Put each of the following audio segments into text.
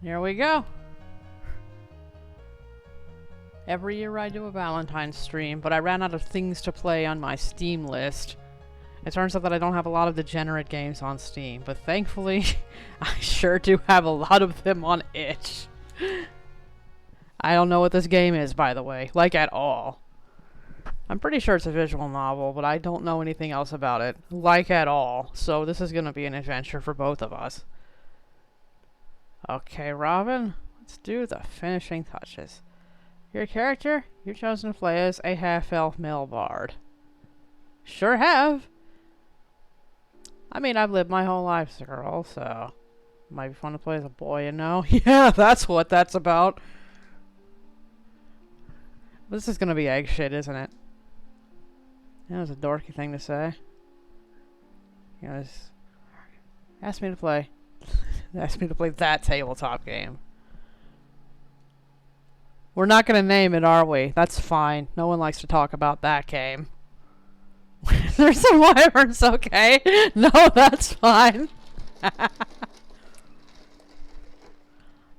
Here we go. Every year I do a Valentines stream, but I ran out of things to play on my Steam list. It turns out that I don't have a lot of degenerate games on Steam, but thankfully, I sure do have a lot of them on itch. I don't know what this game is, by the way, like at all. I'm pretty sure it's a visual novel, but I don't know anything else about it, like at all. So this is gonna be an adventure for both of us. Okay, Robin, let's do the finishing touches. Your character, you're chosen to play as a half-elf male bard. Sure have. I mean, I've lived my whole life as a girl, so it might be fun to play as a boy, you know? Yeah, that's what that's about. This is gonna be egg shit, isn't it? That was a dorky thing to say. You guys asked me to play. Asked me to play that tabletop game. We're not gonna name it, are we? That's fine. No one likes to talk about that game. There's some wyverns, okay? No, that's fine.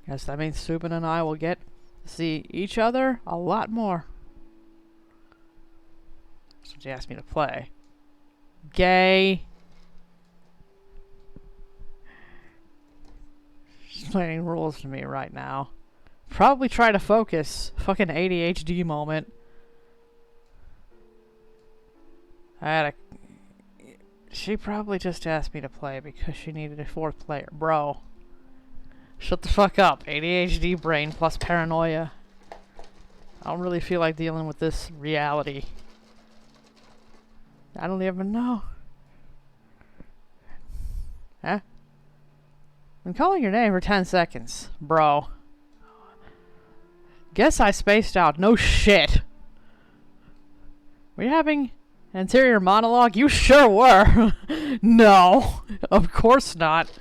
Guess that means Subin and I will get to see each other a lot more. That's what you asked me to play. Gay. She's explaining rules to me right now. Probably try to focus. Fucking ADHD moment. She probably just asked me to play because she needed a fourth player. Bro. Shut the fuck up. ADHD brain plus paranoia. I don't really feel like dealing with this reality. I don't even know. Huh? I'm calling your name for 10 seconds. Bro. Guess I spaced out. No shit. Were you having an interior monologue? You sure were. No. Of course not.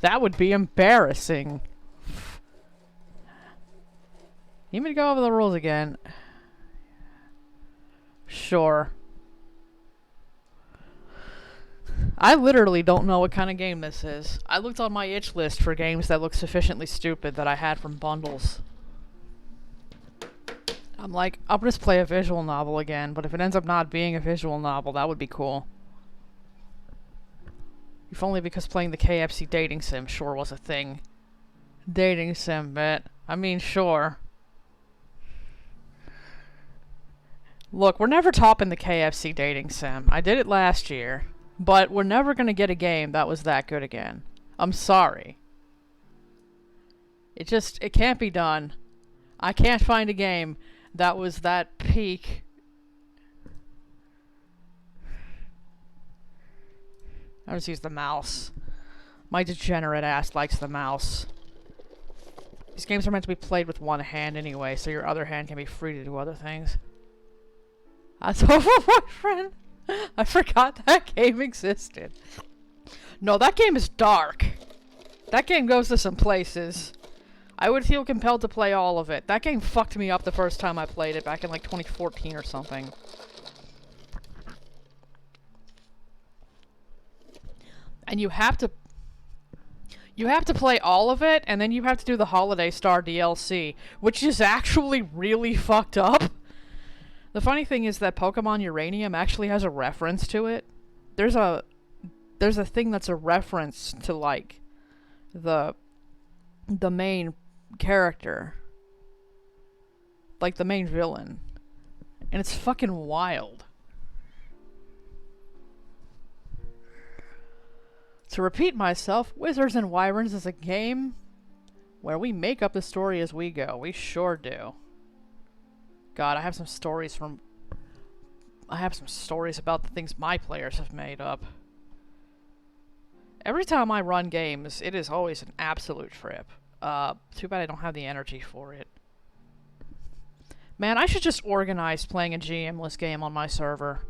That would be embarrassing. Need me to go over the rules again? Sure. I literally don't know what kind of game this is. I looked on my itch list for games that look sufficiently stupid that I had from bundles. I'm like, I'll just play a visual novel again, but if it ends up not being a visual novel, that would be cool. If only because playing the KFC dating sim sure was a thing. Dating sim, bet. I mean, sure. Look, we're never topping the KFC dating sim. I did it last year, but we're never gonna get a game that was that good again. I'm sorry. It can't be done. I can't find a game that was that peak. I'll just use the mouse. My degenerate ass likes the mouse. These games are meant to be played with one hand anyway, so your other hand can be free to do other things. That's Boyfriend. I forgot that game existed. No, that game is dark. That game goes to some places. I would feel compelled to play all of it. That game fucked me up the first time I played it, back in like 2014 or something. And you have to play all of it, and then you have to do the Holiday Star DLC, which is actually really fucked up. The funny thing is that Pokemon Uranium actually has a reference to it. There's a thing that's a reference to like the main character, like the main villain, and it's fucking wild. To repeat myself, Wizards and Wyverns is a game where we make up the story as we go. We sure do. God, I have some stories about the things my players have made up. Every time I run games, it is always an absolute trip. Too bad I don't have the energy for it. Man, I should just organize playing a GM-less game on my server.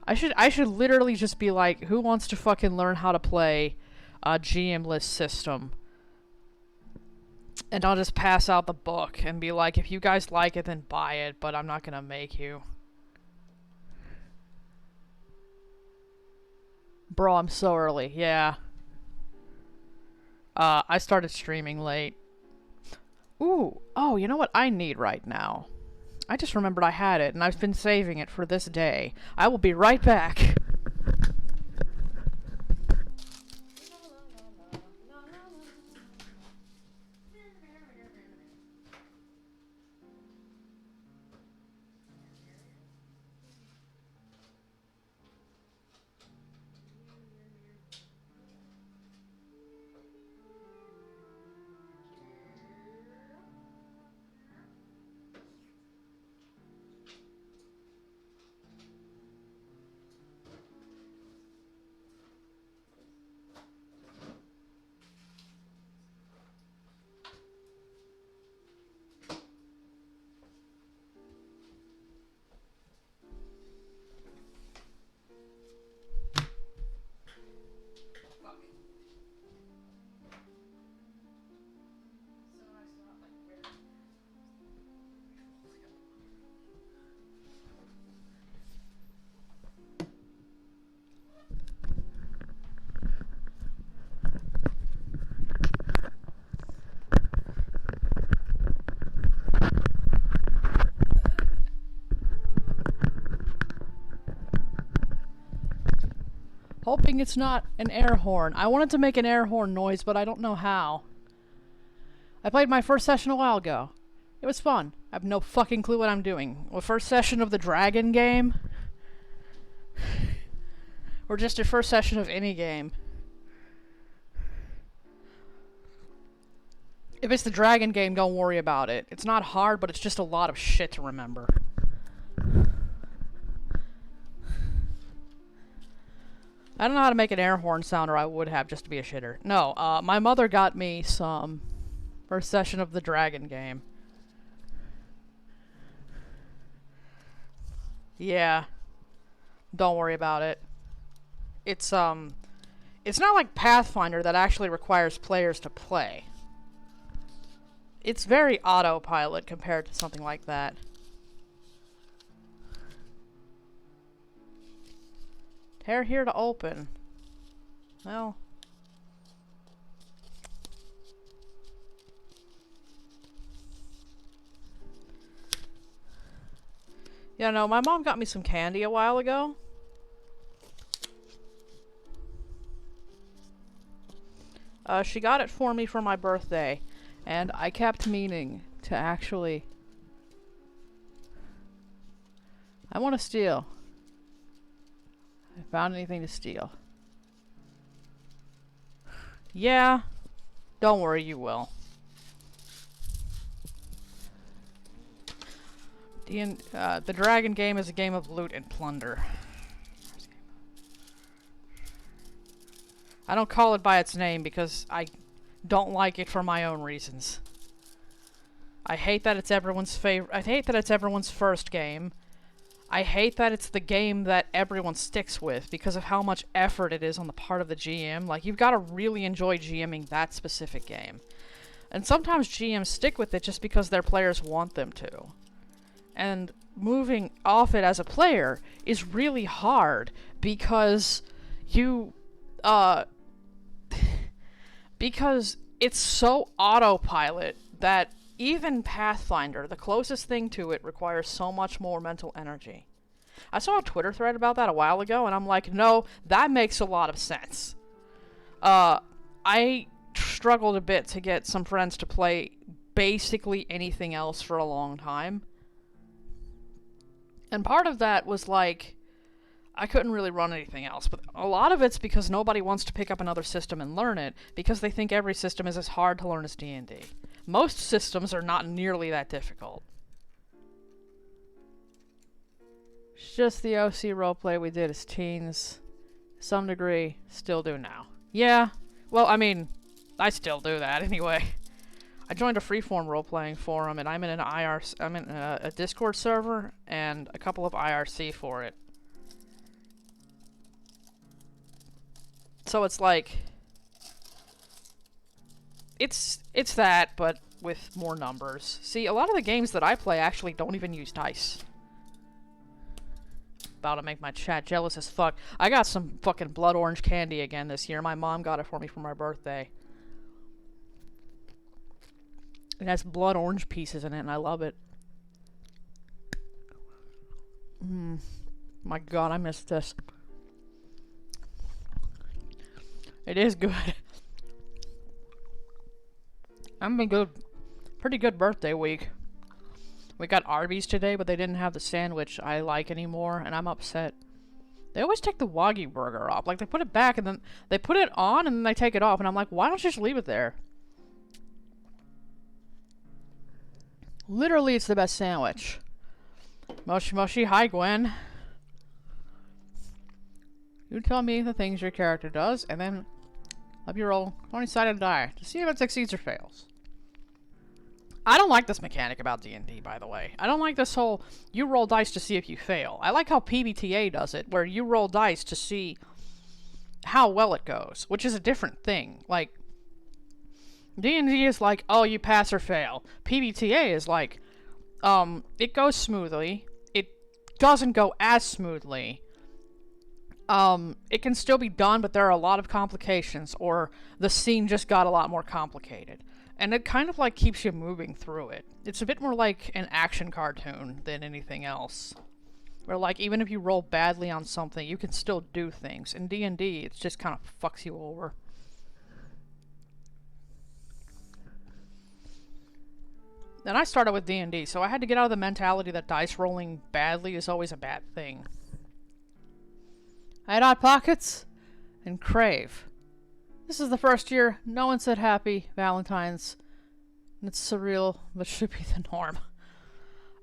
I should literally just be like, who wants to fucking learn how to play a GM-less system? And I'll just pass out the book and be like, if you guys like it, then buy it, but I'm not gonna make you. Bro, I'm so early. Yeah. I started streaming late. Ooh, oh, you know what I need right now? I just remembered I had it, and I've been saving it for this day. I will be right back. Hoping it's not an air horn. I wanted to make an air horn noise, but I don't know how. I played my first session a while ago. It was fun. I have no fucking clue what I'm doing. The first session of the dragon game? Or just your first session of any game? If it's the dragon game, don't worry about it. It's not hard, but it's just a lot of shit to remember. I don't know how to make an air horn sound, or I would have, just to be a shitter. No, my mother got me some first session of the dragon game. Yeah. Don't worry about it. It's not like Pathfinder that actually requires players to play. It's very autopilot compared to something like that. Tear here to open. Well. Yeah, no, my mom got me some candy a while ago. She got it for me for my birthday, and I kept meaning to actually... I want to steal. I found anything to steal. Yeah. Don't worry, you will. The dragon game is a game of loot and plunder. I don't call it by its name because I don't like it for my own reasons. I hate that it's everyone's favorite. I hate that it's everyone's first game. I hate that it's the game that everyone sticks with because of how much effort it is on the part of the GM. Like, you've got to really enjoy GMing that specific game. And sometimes GMs stick with it just because their players want them to. And moving off it as a player is really hard because because it's so autopilot that even Pathfinder, the closest thing to it, requires so much more mental energy. I saw a Twitter thread about that a while ago, and I'm like, no, that makes a lot of sense. I struggled a bit to get some friends to play basically anything else for a long time. And part of that was like, I couldn't really run anything else, but a lot of it's because nobody wants to pick up another system and learn it, because they think every system is as hard to learn as D&D. Most systems are not nearly that difficult. It's just the OC roleplay we did as teens. To some degree, still do now. Yeah, well, I mean, I still do that anyway. I joined a freeform role-playing forum, and I'm in a Discord server, and a couple of IRC for it. So it's like... It's that, but with more numbers. See, a lot of the games that I play actually don't even use dice. About to make my chat jealous as fuck. I got some fucking blood orange candy again this year. My mom got it for me for my birthday. It has blood orange pieces in it, and I love it. My god, I missed this. It is good. I'm a good, pretty good birthday week. We got Arby's today, but they didn't have the sandwich I like anymore, and I'm upset. They always take the Wagyu burger off. Like, they put it back, and then they put it on, and then they take it off, and I'm like, why don't you just leave it there? Literally, it's the best sandwich. Moshi Moshi, hi Gwen. You tell me the things your character does, and then up you roll 20-sided die to see if it succeeds or fails. I don't like this mechanic about D&D, by the way. I don't like this whole, you roll dice to see if you fail. I like how PBTA does it, where you roll dice to see how well it goes, which is a different thing. Like, D&D is like, oh, you pass or fail. PBTA is like, it goes smoothly. It doesn't go as smoothly. It can still be done, but there are a lot of complications, or the scene just got a lot more complicated. And it kind of like keeps you moving through it. It's a bit more like an action cartoon than anything else. Where like, even if you roll badly on something, you can still do things. In D&D, it just kind of fucks you over. Then I started with D&D, so I had to get out of the mentality that dice rolling badly is always a bad thing. I had Hot Pockets and Crave. This is the first year no one said happy Valentines. And it's surreal, but should be the norm.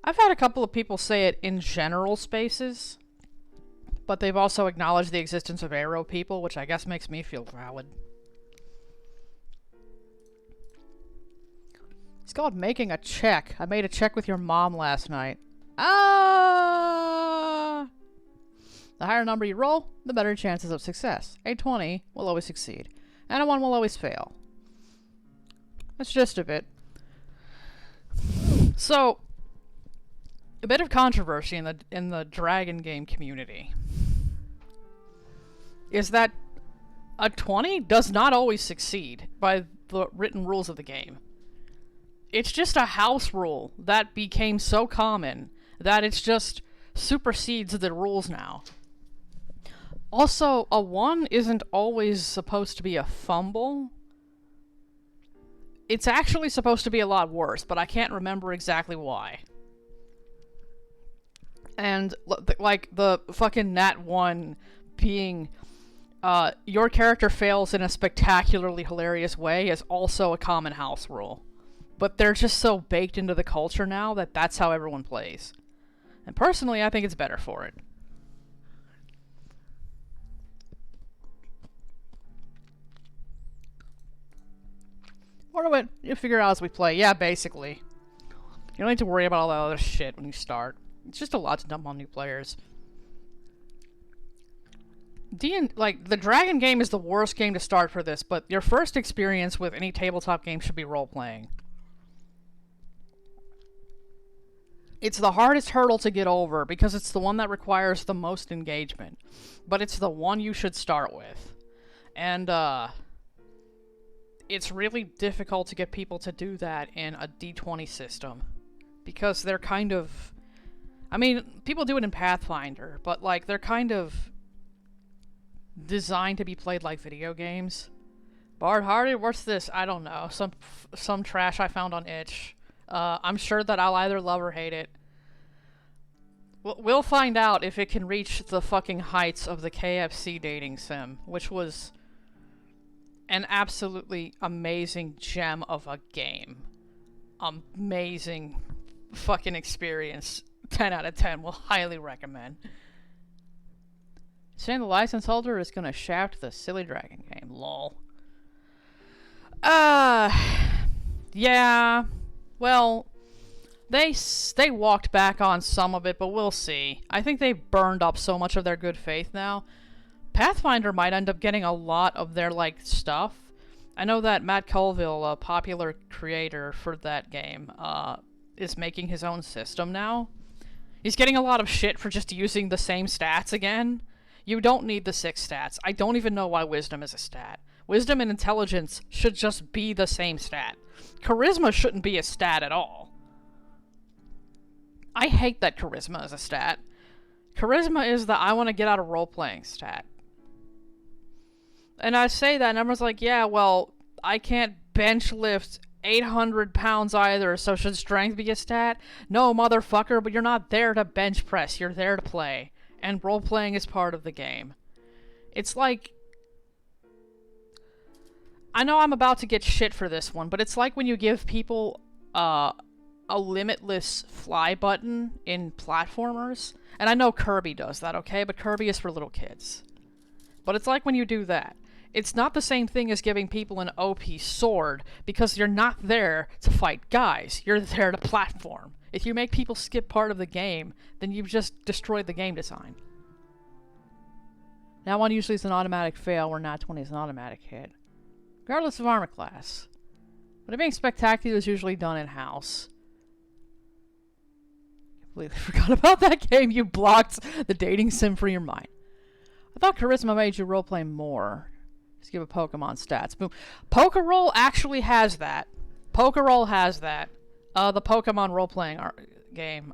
I've had a couple of people say it in general spaces, but they've also acknowledged the existence of arrow people, which I guess makes me feel valid. It's called making a check. I made a check with your mom last night. Ah! The higher number you roll, the better chances of success. A 20 will always succeed, and a 1 will always fail. That's just a bit. So, a bit of controversy in the dragon game community is that a 20 does not always succeed by the written rules of the game. It's just a house rule that became so common that it's just supersedes the rules now. Also, a 1 isn't always supposed to be a fumble. It's actually supposed to be a lot worse, but I can't remember exactly why. And, like, the fucking Nat 1 being, your character fails in a spectacularly hilarious way is also a common house rule. But they're just so baked into the culture now that that's how everyone plays. And personally, I think it's better for it. Or what you figure out as we play. Yeah, basically. You don't need to worry about all that other shit when you start. It's just a lot to dump on new players. Like, the Dragon game is the worst game to start for this, but your first experience with any tabletop game should be role-playing. It's the hardest hurdle to get over, because it's the one that requires the most engagement. But it's the one you should start with. And, it's really difficult to get people to do that in a D20 system. Because they're kind of... I mean, people do it in Pathfinder, but, like, they're kind of designed to be played like video games. Bard Hearted, what's this? I don't know. Some trash I found on itch. I'm sure that I'll either love or hate it. We'll find out if it can reach the fucking heights of the KFC dating sim, which was an absolutely amazing gem of a game. Amazing fucking experience. 10 out of 10. Will highly recommend. Saying the license holder is gonna shaft the silly dragon game. Lol. Yeah. Well, they walked back on some of it, but we'll see. I think they've burned up so much of their good faith now. Pathfinder might end up getting a lot of their, like, stuff. I know that Matt Colville, a popular creator for that game, is making his own system now. He's getting a lot of shit for just using the same stats again. You don't need the 6 stats. I don't even know why Wisdom is a stat. Wisdom and Intelligence should just be the same stat. Charisma shouldn't be a stat at all. I hate that charisma is a stat. Charisma is the I want to get out of role-playing stat. And I say that, and everyone's like, yeah, well, I can't bench lift 800 pounds either, so should strength be a stat? No, motherfucker, but you're not there to bench press, you're there to play. And role-playing is part of the game. It's like... I know I'm about to get shit for this one, but it's like when you give people a limitless fly button in platformers. And I know Kirby does that, okay? But Kirby is for little kids. But it's like when you do that. It's not the same thing as giving people an OP sword, because you're not there to fight guys. You're there to platform. If you make people skip part of the game, then you've just destroyed the game design. Now 1 usually is an automatic fail, where nat 20 is an automatic hit. Regardless of armor class. But being spectacular is usually done in-house. Completely forgot about that game. You blocked the dating sim from your mind. I thought charisma made you roleplay more. Just give a Pokemon stats. Boom. Pokeroll actually has that. Pokeroll has that. The Pokemon role-playing game.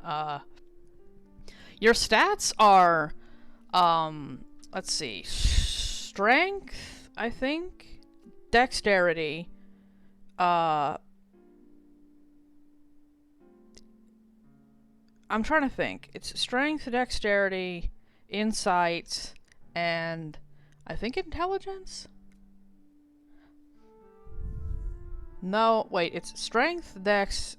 Your stats are, let's see, strength, I think, dexterity, I'm trying to think. It's strength, dexterity, insight, and I think intelligence? No, wait, it's strength, dex,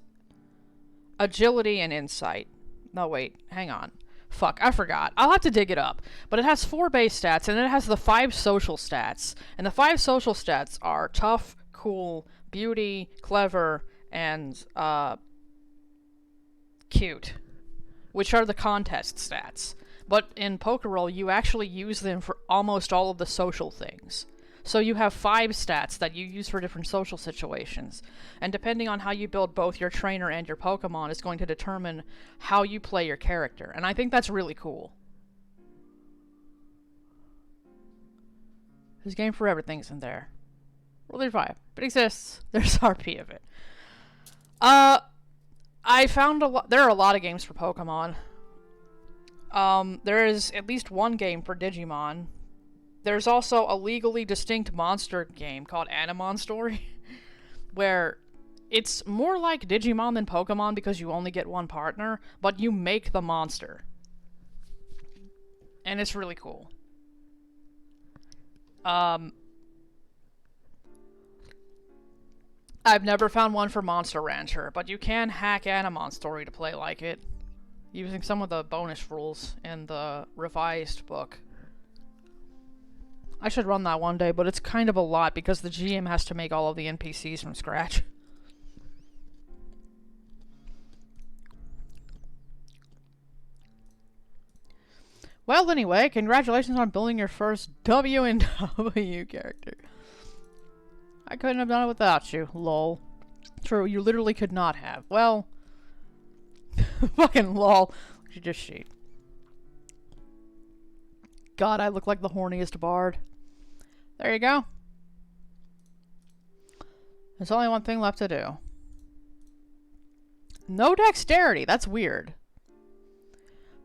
agility, and insight. No, wait, hang on. Fuck, I forgot. I'll have to dig it up. But it has 4 base stats, and then it has the 5 social stats. And the 5 social stats are tough, cool, beauty, clever, and, cute. Which are the contest stats. But in Pokeroll, you actually use them for almost all of the social things. So you have 5 stats that you use for different social situations. And depending on how you build both your trainer and your Pokemon is going to determine how you play your character. And I think that's really cool. There's Game for Everything's in there. Rule 35. It exists. There's RP of it. I found there are a lot of games for Pokemon. There is at least one game for Digimon. There's also a legally distinct monster game called Animon Story, where it's more like Digimon than Pokemon because you only get one partner, but you make the monster. And it's really cool. I've never found one for Monster Rancher, but you can hack Animon Story to play like it, using some of the bonus rules in the revised book. I should run that one day, but it's kind of a lot because the GM has to make all of the NPCs from scratch. Well, anyway, congratulations on building your first W and W character. I couldn't have done it without you, lol. True, you literally could not have. Well, fucking lol. You just cheat. God, I look like the horniest bard. There you go. There's only one thing left to do. No dexterity. That's weird.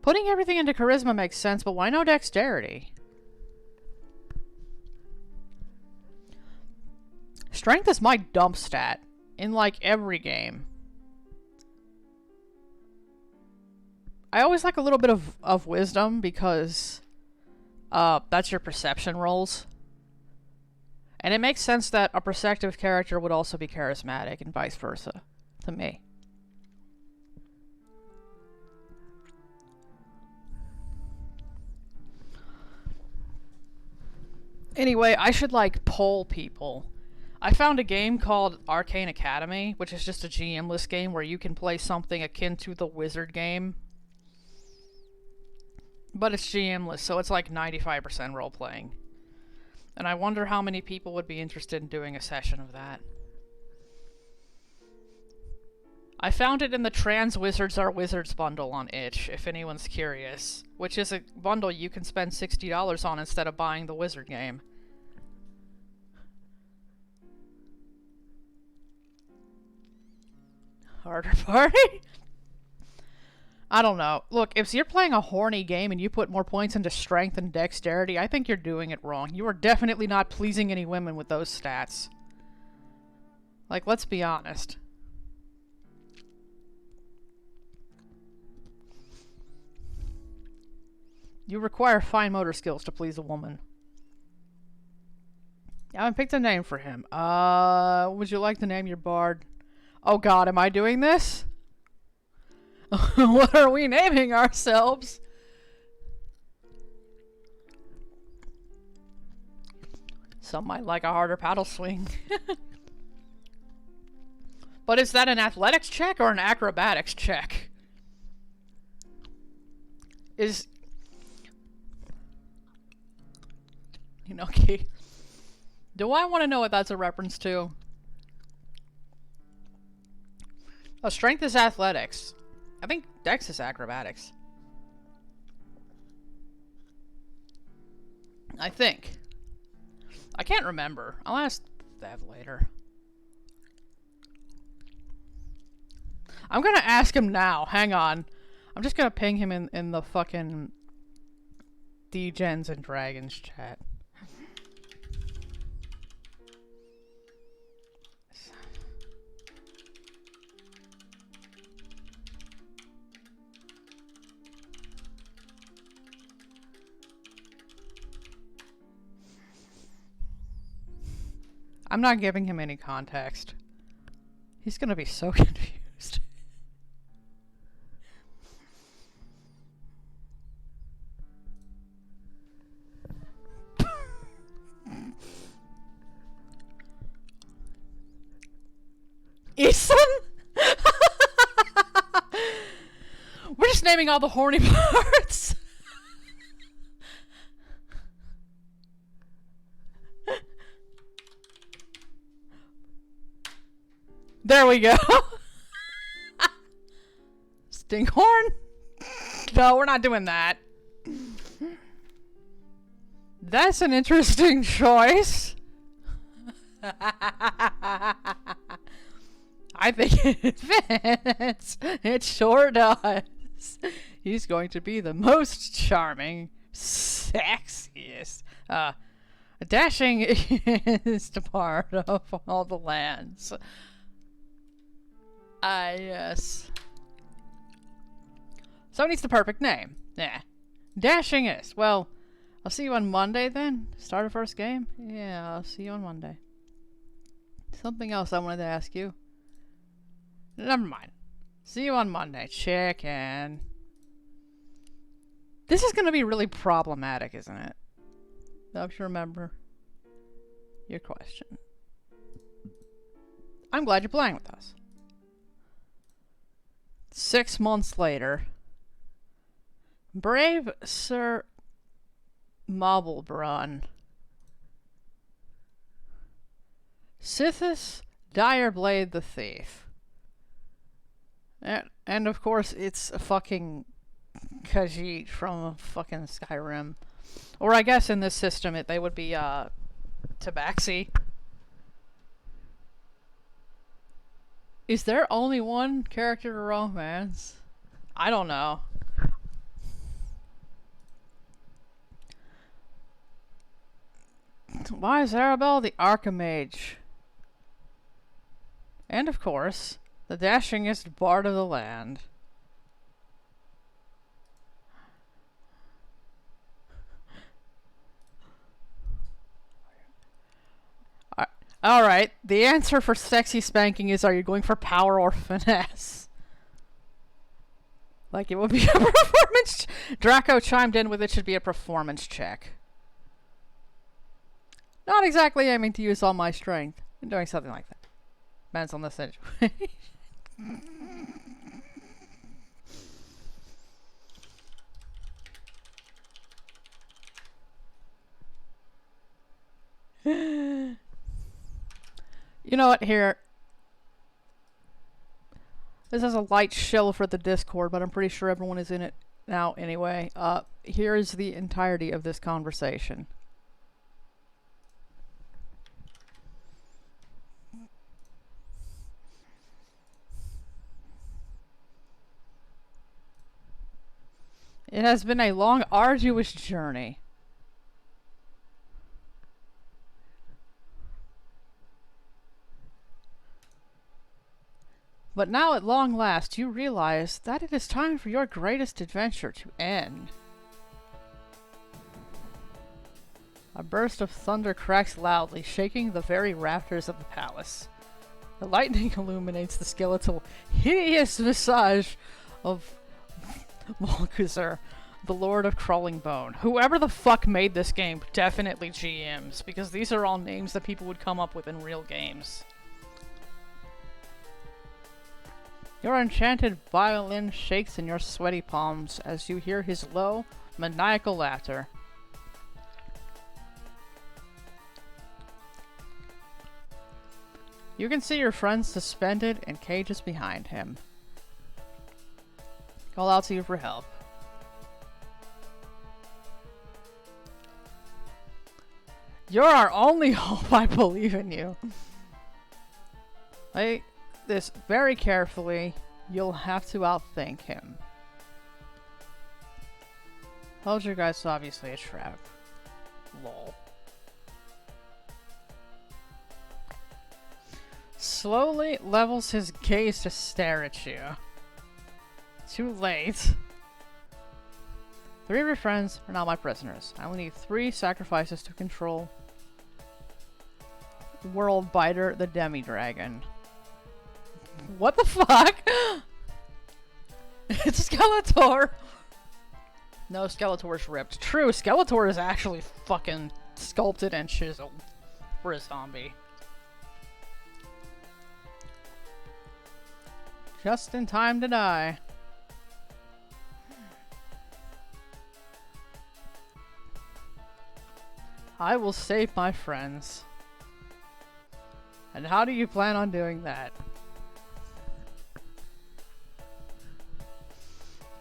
Putting everything into charisma makes sense, but why no dexterity? Strength is my dump stat in, like, every game. I always like a little bit of wisdom because that's your perception rolls. And it makes sense that a perceptive character would also be charismatic and vice versa, to me. Anyway, I should, like, poll people. I found a game called Arcane Academy, which is just a GM-less game where you can play something akin to the Wizard game. But it's GM-less, so it's like 95% role-playing. And I wonder how many people would be interested in doing a session of that. I found it in the Trans Wizards Are Wizards bundle on itch, if anyone's curious. Which is a bundle you can spend $60 on instead of buying the Wizard game. Harder party? I don't know. Look, if you're playing a horny game and you put more points into strength and dexterity, I think you're doing it wrong. You are definitely not pleasing any women with those stats. Like, let's be honest. You require fine motor skills to please a woman. I haven't picked a name for him. Would you like to name your bard? Oh god, am I doing this? What are we naming ourselves? Some might like a harder paddle swing. But is that an athletics check or an acrobatics check? Is... You know, okay. Do I want to know what that's a reference to? Oh, strength is athletics. I think dex is acrobatics. I think. I can't remember. I'll ask Dev later. I'm gonna ask him now. Hang on. I'm just gonna ping him in the fucking Degens and Dragons chat. I'm not giving him any context. He's gonna be so confused. Ethan? We're just naming all the horny parts. There we go. Stinghorn? No, we're not doing that. That's an interesting choice. I think it fits. It sure does. He's going to be the most charming, sexiest, dashing is the part of all the lands. Yes. So needs the perfect name. Yeah. Dashing is. Well, I'll see you on Monday then. Start a first game? Yeah, I'll see you on Monday. Something else I wanted to ask you. Never mind. See you on Monday. Chicken. This is going to be really problematic, isn't it? Don't you remember your question? I'm glad you're playing with us. 6 months later, brave Sir Mobblebrun, Sithis Direblade the Thief, and of course it's a fucking Khajiit from fucking Skyrim, or I guess in this system they would be Tabaxi. Is there only one character to romance? I don't know. Why is Arabelle the Archimage? And of course, the dashingest bard of the land. Alright, the answer for sexy spanking is, are you going for power or finesse? Like, it would be a performance... Draco chimed in with it should be a performance check. Not exactly aiming to use all my strength. I'm doing something like that. Depends on the situation. You know what, here. This is a light shill for the Discord, but I'm pretty sure everyone is in it now anyway. Here is the entirety of this conversation. It has been a long, arduous journey. But now at long last you realize that it is time for your greatest adventure to end. A burst of thunder cracks loudly, shaking the very rafters of the palace. The lightning illuminates the skeletal, hideous visage of Malchusar, the Lord of Crawling Bone. Whoever the fuck made this game definitely GMs, because these are all names that people would come up with in real games. Your enchanted violin shakes in your sweaty palms as you hear his low, maniacal laughter. You can see your friends suspended in cages behind him. Call out to you for help. You're our only hope, I believe in you. Play this very carefully. You'll have to outthink him. Told you guys, obviously a trap. Lol. Slowly levels his gaze to stare at you. Too late. 3 of your friends are now my prisoners. I only need 3 sacrifices to control World Biter the Demi-Dragon. What the fuck? It's Skeletor! No, Skeletor's ripped. True, Skeletor is actually fucking sculpted and chiseled for a zombie. Just in time to die. I will save my friends. And how do you plan on doing that?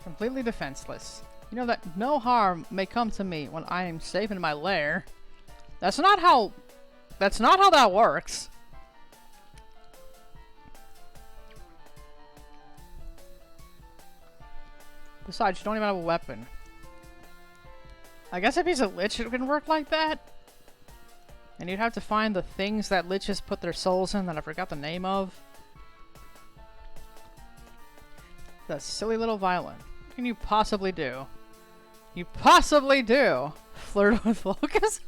Completely defenseless. You know that no harm may come to me when I am safe in my lair. That's not how that works. Besides, you don't even have a weapon. I guess if he's a lich, it can work like that. And you'd have to find the things that liches put their souls in that I forgot the name of. That silly little violin. What can you possibly do? You possibly do! Flirt with Locust?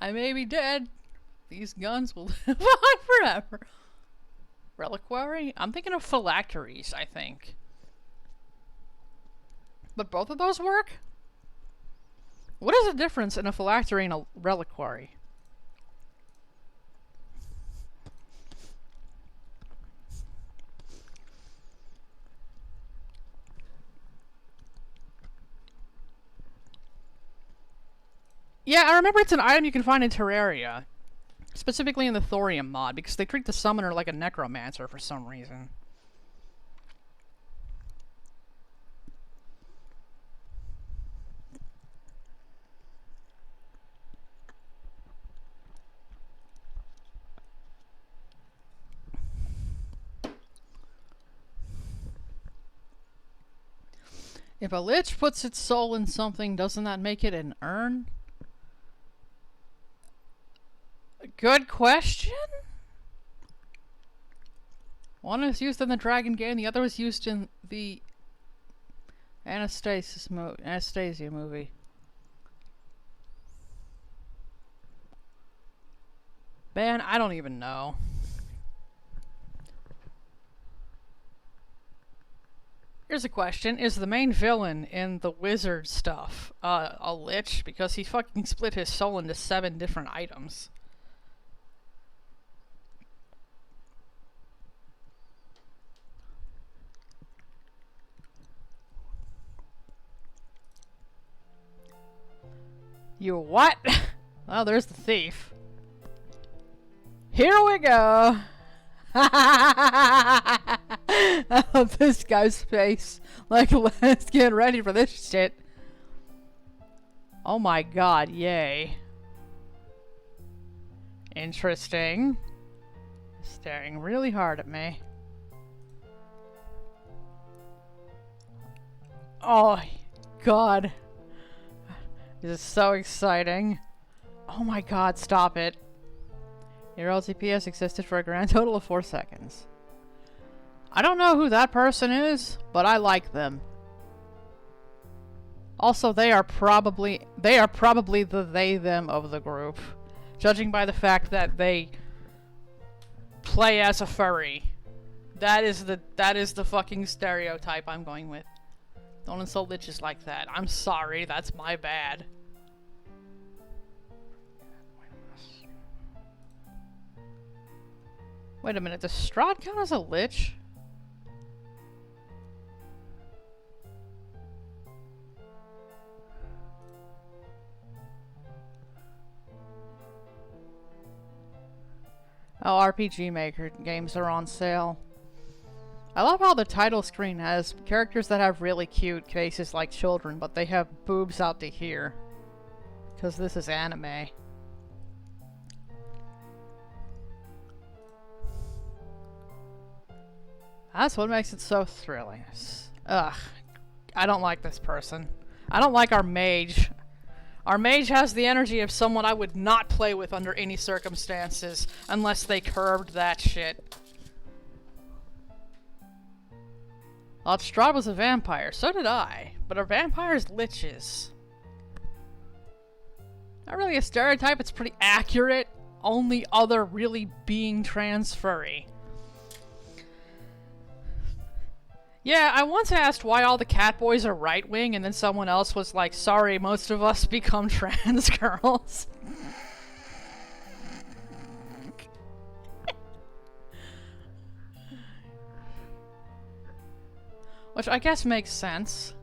I may be dead. These guns will live on forever. Reliquary? I'm thinking of phylacteries, I think. But both of those work? What is the difference in a phylactery and a reliquary? Yeah, I remember it's an item you can find in Terraria. Specifically in the Thorium mod, because they treat the summoner like a necromancer for some reason. If a lich puts its soul in something, doesn't that make it an urn? Good question? One is used in the Dragon game, the other was used in the Anastasia movie. Man, I don't even know. Here's a question. Is the main villain in the wizard stuff a lich? Because he fucking split his soul into 7 different items. You what? Well, there's the thief. Here we go. I love this guy's face. Like, let's get ready for this shit. Oh my god, yay. Interesting. Staring really hard at me. Oh, God. This is so exciting. Oh my God, stop it. Your LTP has existed for a grand total of 4 seconds. I don't know who that person is, but I like them. Also, they are probably the they-them of the group. Judging by the fact that they play as a furry. That is the fucking stereotype I'm going with. Don't insult liches like that. I'm sorry, that's my bad. Wait a minute, does Strahd count as a lich? Oh, RPG Maker games are on sale. I love how the title screen has characters that have really cute faces like children, but they have boobs out to here. Because this is anime. That's what makes it so thrilling. Ugh. I don't like this person. I don't like our mage. Our mage has the energy of someone I would not play with under any circumstances, unless they curved that shit. Strahd was a vampire, so did I. But are vampires liches? Not really a stereotype, it's pretty accurate. Only other really being trans furry. Yeah, I once asked why all the catboys are right-wing, and then someone else was like, sorry, most of us become trans girls. Which I guess makes sense.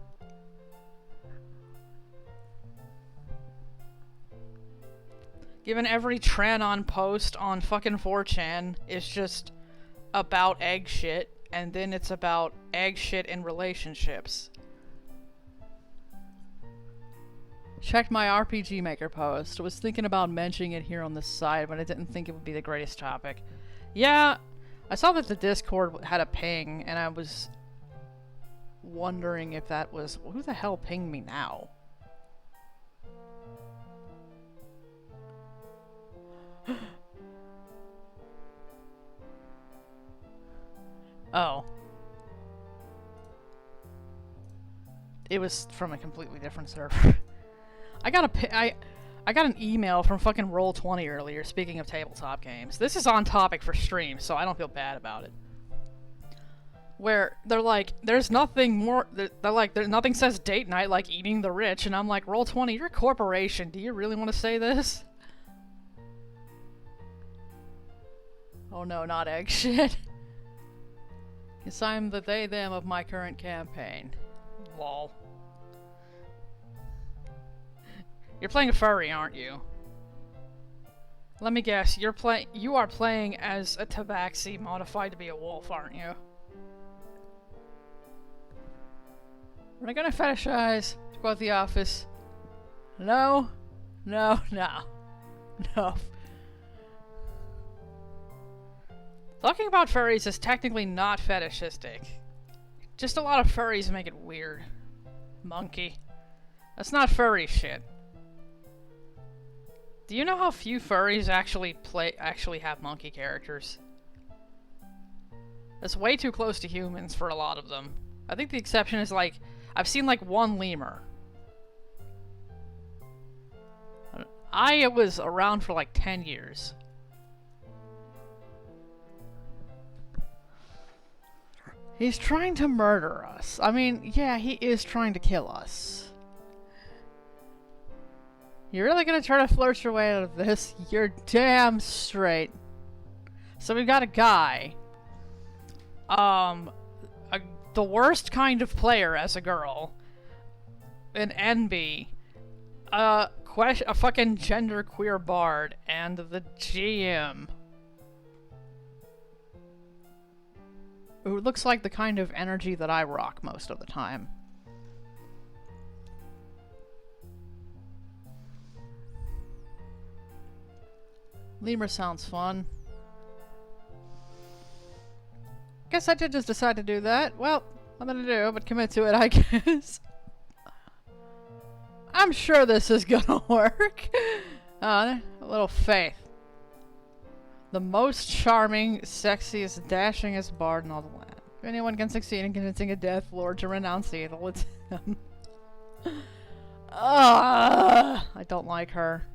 Given every Tranon post on fucking 4chan is just about egg shit. And then it's about egg shit in relationships. Checked my RPG Maker post. Was thinking about mentioning it here on the side, but I didn't think it would be the greatest topic. Yeah, I saw that the Discord had a ping, and I was wondering if that was... Who the hell pinged me now? Oh. It was from a completely different server. I got an email from fucking Roll20 earlier, speaking of tabletop games. This is on topic for stream, so I don't feel bad about it. Where they're like, there's nothing more... They're like, there's nothing says date night like eating the rich, and I'm like, Roll20, you're a corporation. Do you really want to say this? Oh no, not egg shit. Yes, I'm the they-them of my current campaign. Lol. You're playing a furry, aren't you? Let me guess, you are playing as a tabaxi modified to be a wolf, aren't you? We're not gonna fetishize. Go at the office. No. No, no. No. Talking about furries is technically not fetishistic. Just a lot of furries make it weird. Monkey. That's not furry shit. Do you know how few furries actually have monkey characters? That's way too close to humans for a lot of them. I think the exception is like, I've seen like one lemur. I was around for like 10 years. He's trying to murder us. I mean, yeah, he is trying to kill us. You're really gonna try to flirt your way out of this? You're damn straight. So we've got a guy. The worst kind of player as a girl. An NB. A fucking genderqueer bard. And the GM. Who looks like the kind of energy that I rock most of the time. Lemur sounds fun. Guess I did just decide to do that. Well, nothing to do but commit to it, I guess. I'm sure this is gonna work. A little faith. The most charming, sexiest, dashingest bard in all the land. If anyone can succeed in convincing a death lord to renounce evil, it's him. I don't like her.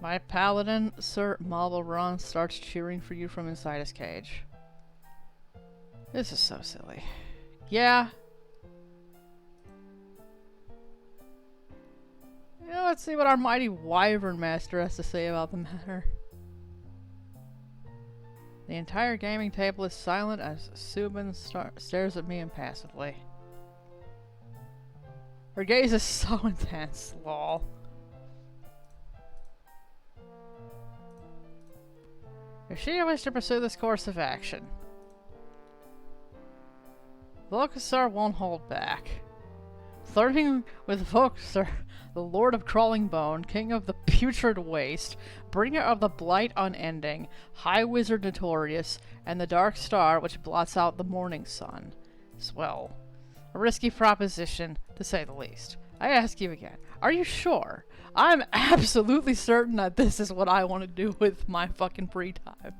My paladin, Sir Malvaron, starts cheering for you from inside his cage. This is so silly. Yeah. Yeah, let's see what our mighty Wyvern Master has to say about the matter. The entire gaming table is silent as Subin stares at me impassively. Her gaze is so intense, lol. If she wishes to pursue this course of action, Volkasar won't hold back. Flirting with Volkasar, the Lord of Crawling Bone, King of the Putrid Waste, Bringer of the Blight Unending, High Wizard Notorious, and the Dark Star which blots out the morning sun. Swell. A risky proposition, to say the least. I ask you again, are you sure? I'm absolutely certain that this is what I want to do with my fucking free time.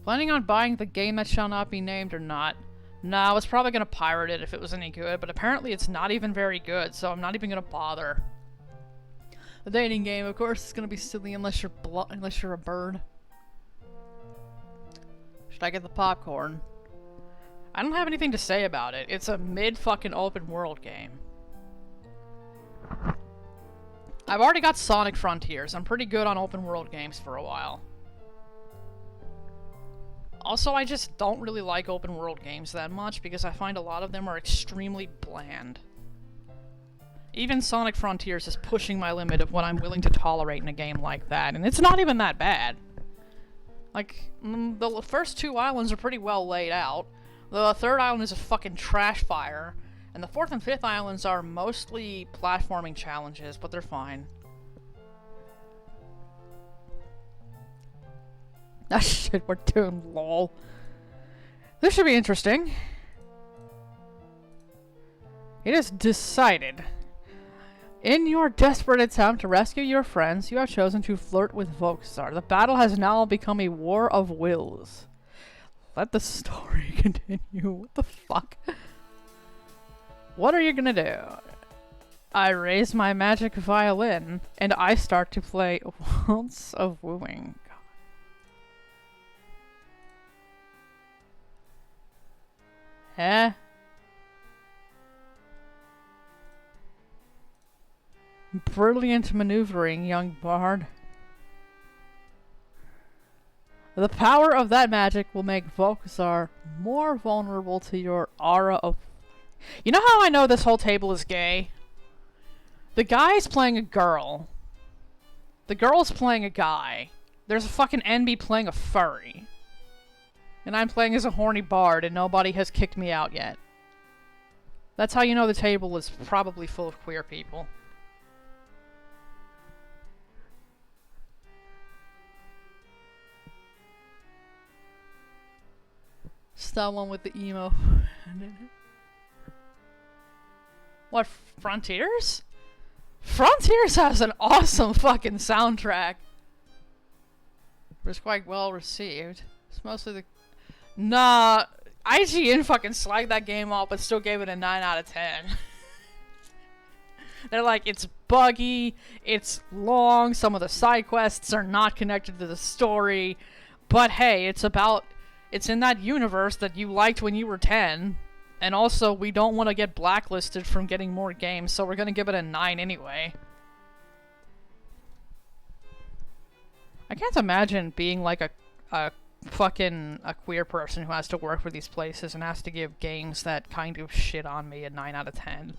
Planning on buying the game that shall not be named or not? No, I was probably gonna pirate it if it was any good, but apparently it's not even very good, so I'm not even gonna bother. The dating game, of course, is gonna be silly unless you're a bird. Should I get the popcorn? I don't have anything to say about it. It's a mid-fucking open world game. I've already got Sonic Frontiers. I'm pretty good on open world games for a while. Also, I just don't really like open world games that much because I find a lot of them are extremely bland. Even Sonic Frontiers is pushing my limit of what I'm willing to tolerate in a game like that, and it's not even that bad. Like, the first two islands are pretty well laid out. The third island is a fucking trash fire, and the fourth and fifth islands are mostly platforming challenges, but they're fine. Ah shit, we're doomed, lol. This should be interesting. It is decided. In your desperate attempt to rescue your friends, you have chosen to flirt with Volksar. The battle has now become a war of wills. Let the story continue. What the fuck? What are you gonna do? I raise my magic violin, and I start to play Waltz of Wooing. Eh? Brilliant maneuvering, young bard. The power of that magic will make Volkasar more vulnerable to your aura of... You know how I know this whole table is gay? The guy's playing a girl. The girl's playing a guy. There's a fucking NB playing a furry. And I'm playing as a horny bard and nobody has kicked me out yet. That's how you know the table is probably full of queer people. Style one with the emo. What, Frontiers? Frontiers has an awesome fucking soundtrack. It was quite well received. It's mostly the... Nah, IGN fucking slagged that game off but still gave it a 9 out of 10. They're like, it's buggy, it's long, some of the side quests are not connected to the story, but hey, it's in that universe that you liked when you were 10, and also we don't want to get blacklisted from getting more games, so we're gonna give it a 9 anyway. I can't imagine being like a queer person who has to work for these places and has to give games that kind of shit on me a 9 out of 10.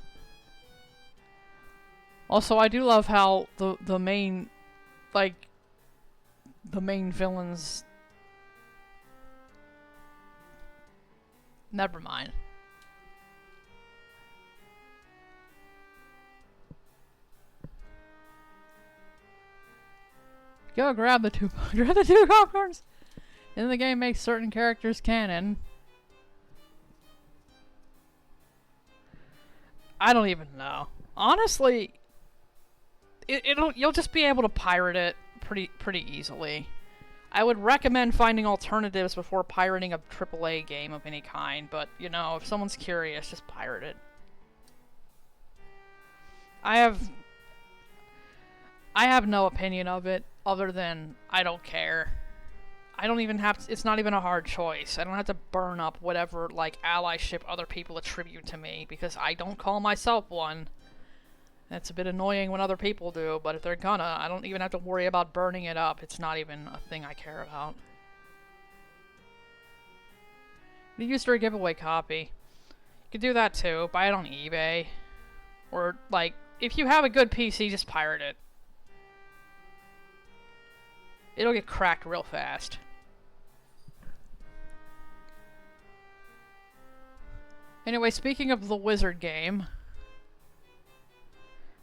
Also, I do love how the main villains... Never mind. Go grab the two popcorns. And the game makes certain characters canon. I don't even know. Honestly, you'll just be able to pirate it pretty easily. I would recommend finding alternatives before pirating a AAA game of any kind, but, you know, if someone's curious, just pirate it. I have no opinion of it, other than I don't care. I don't even have to, it's not even a hard choice. I don't have to burn up whatever, like, allyship other people attribute to me, because I don't call myself one. It's a bit annoying when other people do, but if they're gonna, I don't even have to worry about burning it up. It's not even a thing I care about. You used to a giveaway copy. You could do that too. Buy it on eBay. Or, like, if you have a good PC, just pirate it. It'll get cracked real fast. Anyway, speaking of the Wizard game,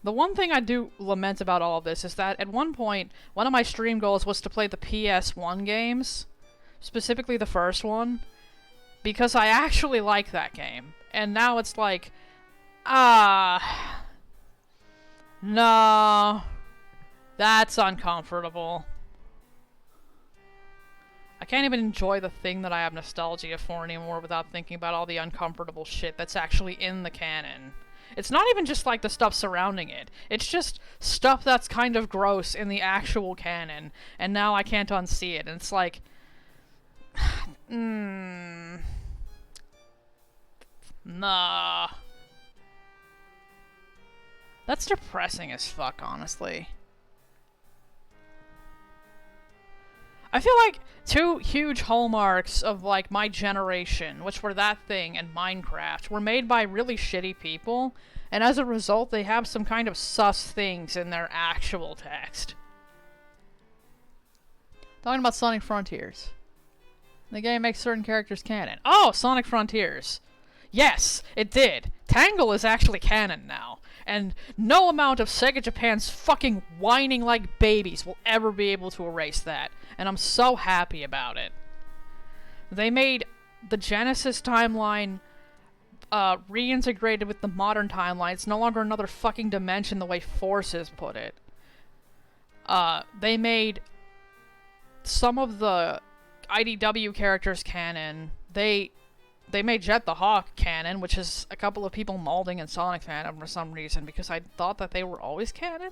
the one thing I do lament about all of this is that at one point, one of my stream goals was to play the PS1 games, specifically the first one, because I actually like that game. And now it's like, no, that's uncomfortable. I can't even enjoy the thing that I have nostalgia for anymore without thinking about all the uncomfortable shit that's actually in the canon. It's not even just like the stuff surrounding it. It's just stuff that's kind of gross in the actual canon, and now I can't unsee it. And it's like, nah. That's depressing as fuck, honestly. I feel like two huge hallmarks of, like, my generation, which were that thing and Minecraft, were made by really shitty people, and as a result, they have some kind of sus things in their actual text. Talking about Sonic Frontiers. The game makes certain characters canon. Oh, Sonic Frontiers. Yes, it did. Tangle is actually canon now. And no amount of Sega Japan's fucking whining like babies will ever be able to erase that. And I'm so happy about it. They made the Genesis timeline reintegrated with the modern timeline. It's no longer another fucking dimension the way Forces put it. They made some of the IDW characters canon. They made Jet the Hawk canon, which is a couple of people molding in Sonic fandom for some reason, because I thought that they were always canon.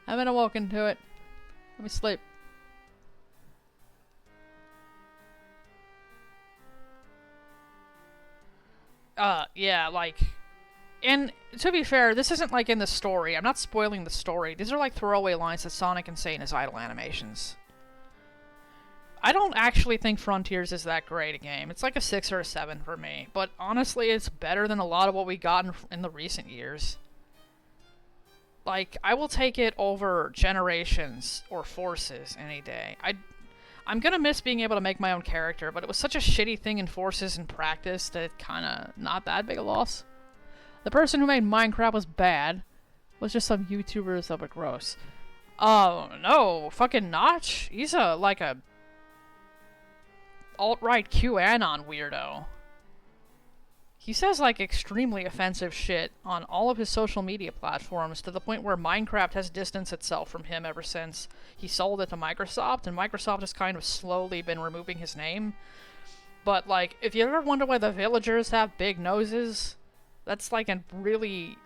I haven't awoken to it. Let me sleep. Yeah, like... And, to be fair, this isn't, like, in the story. I'm not spoiling the story. These are, like, throwaway lines that Sonic can say in his idle animations. I don't actually think Frontiers is that great a game. It's like a 6 or a 7 for me. But, honestly, it's better than a lot of what we got in the recent years. Like, I will take it over Generations or Forces any day. I'm gonna miss being able to make my own character, but it was such a shitty thing in Forces in practice that it's kinda not that big a loss. The person who made Minecraft was bad. It was just some YouTubers that were gross. Oh, no. Fucking Notch? He's like a alt-right QAnon weirdo. He says, like, extremely offensive shit on all of his social media platforms, to the point where Minecraft has distanced itself from him ever since he sold it to Microsoft, and Microsoft has kind of slowly been removing his name. But, like, if you ever wonder why the villagers have big noses, that's, like, a really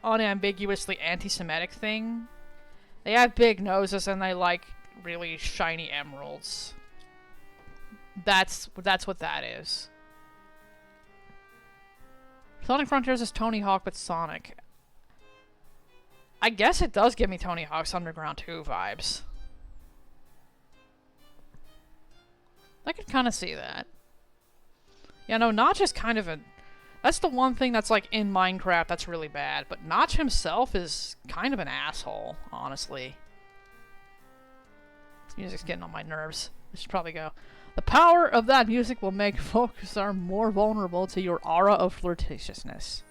unambiguously anti-Semitic thing. They have big noses and they like really shiny emeralds. That's what that is. Sonic Frontiers is Tony Hawk with Sonic. I guess it does give me Tony Hawk's Underground 2 vibes. I could kind of see that. Yeah, no, Notch is kind of a... That's the one thing that's, like, in Minecraft that's really bad. But Notch himself is kind of an asshole, honestly. This music's getting on my nerves. I should probably go. The power of that music will make folks are more vulnerable to your aura of flirtatiousness.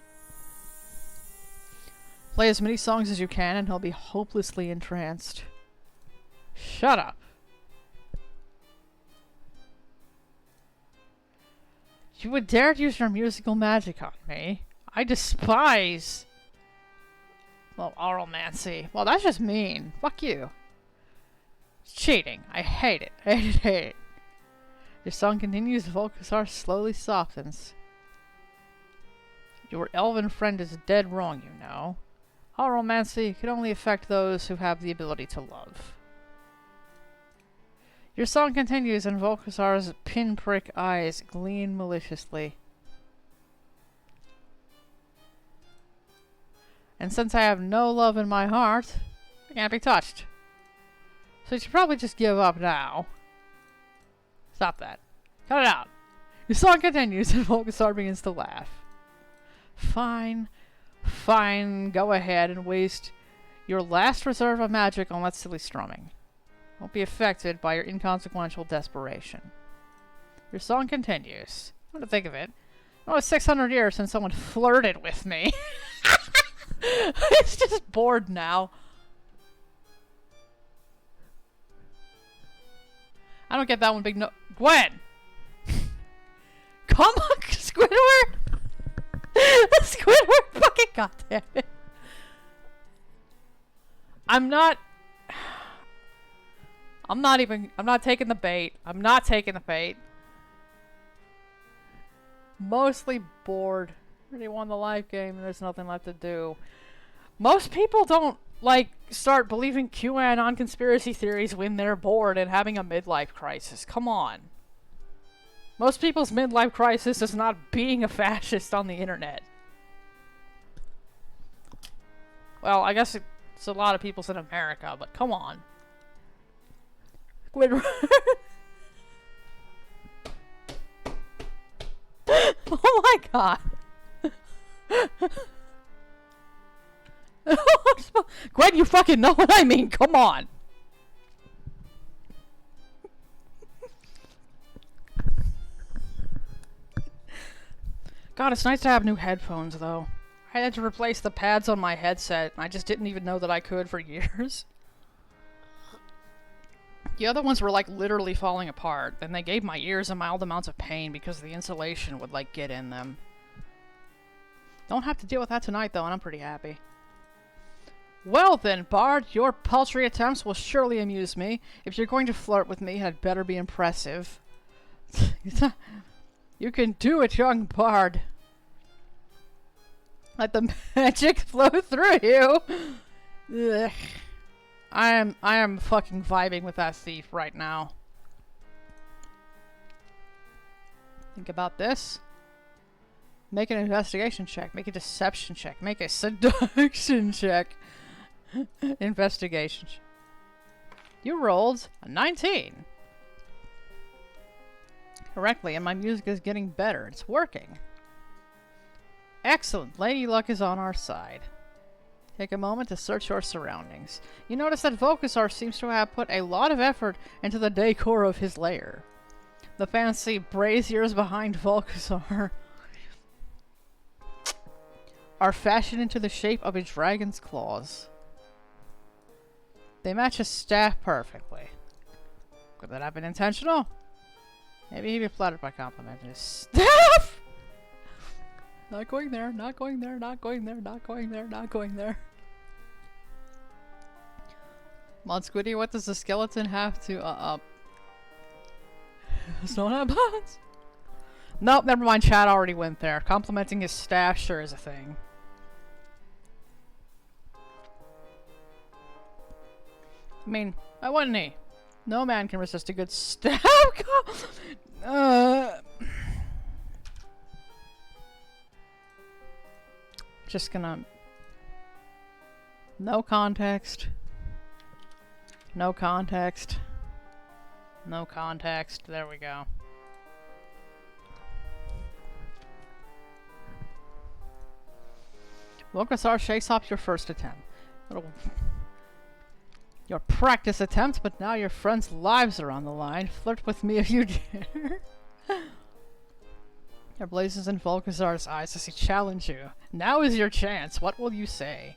Play as many songs as you can and he'll be hopelessly entranced. Shut up. You would dare to use your musical magic on me? I despise... Well, aromancy. Well, that's just mean. Fuck you. It's cheating. I hate it. Hate it, hate it. Your song continues, the Volcasar slowly softens. Your elven friend is dead wrong, you know. Aromancy can only affect those who have the ability to love. Your song continues and Volcasar's pinprick eyes gleam maliciously. And since I have no love in my heart, I can't be touched. So you should probably just give up now. Stop that. Cut it out. Your song continues and Volcasar begins to laugh. Fine. Fine. Go ahead and waste your last reserve of magic on that silly strumming. Won't be affected by your inconsequential desperation. Your song continues. What to think of it? It was 600 years since someone flirted with me. It's just bored now. I don't get that one big no- Gwen! Come on, Squidward! Squidward, fucking goddamn it. I'm not taking the bait. I'm not taking the bait. Mostly bored. Already won the life game and there's nothing left to do. Most people don't, like, start believing QAnon conspiracy theories when they're bored and having a midlife crisis. Come on. Most people's midlife crisis is not being a fascist on the internet. Well, I guess it's a lot of people's in America, but come on. Squidward. Oh my god. Gwen, you fucking know what I mean. Come on. God, it's nice to have new headphones, though. I had to replace the pads on my headset, and I just didn't even know that I could for years. The other ones were, like, literally falling apart, and they gave my ears a mild amounts of pain because the insulation would, like, get in them. Don't have to deal with that tonight, though, and I'm pretty happy. Well then, Bard, your paltry attempts will surely amuse me. If you're going to flirt with me, it had better be impressive. You can do it, young Bard. Let the magic flow through you. Ugh. I am fucking vibing with that thief right now. Think about this. Make an investigation check. Make a deception check. Make a seduction check. Investigation. You rolled a 19. Correctly, and my music is getting better. It's working. Excellent. Lady Luck is on our side. Take a moment to search your surroundings. You notice that Volcasar seems to have put a lot of effort into the decor of his lair. The fancy braziers behind Volcasar are fashioned into the shape of a dragon's claws. They match his staff perfectly. Could that have been intentional? Maybe he'd be flattered by complimenting his staff! Not going there, not going there, not going there, not going there, not going there. Come on, Squiddy, what does the skeleton have to, Don't have buttons. Nope, never mind, Chad already went there. Complimenting his staff sure is a thing. I mean, why wouldn't he? No man can resist a good staff. Just gonna... No context. No context. No context. There we go. Volcasar shakes off your first attempt. Your practice attempt, but now your friends' lives are on the line. Flirt with me if you dare. There blazes in Volcasar's eyes as he challenges you. Now is your chance. What will you say?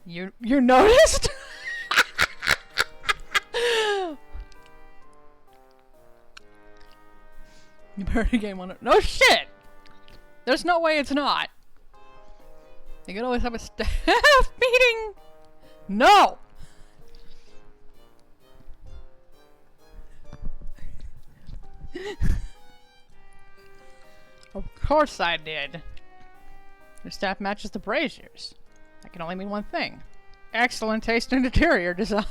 You noticed? You party game on it. No shit! There's no way it's not. You can always have a staff meeting. No! Of course I did. Your staff matches the braziers. That can only mean one thing. Excellent taste in interior design.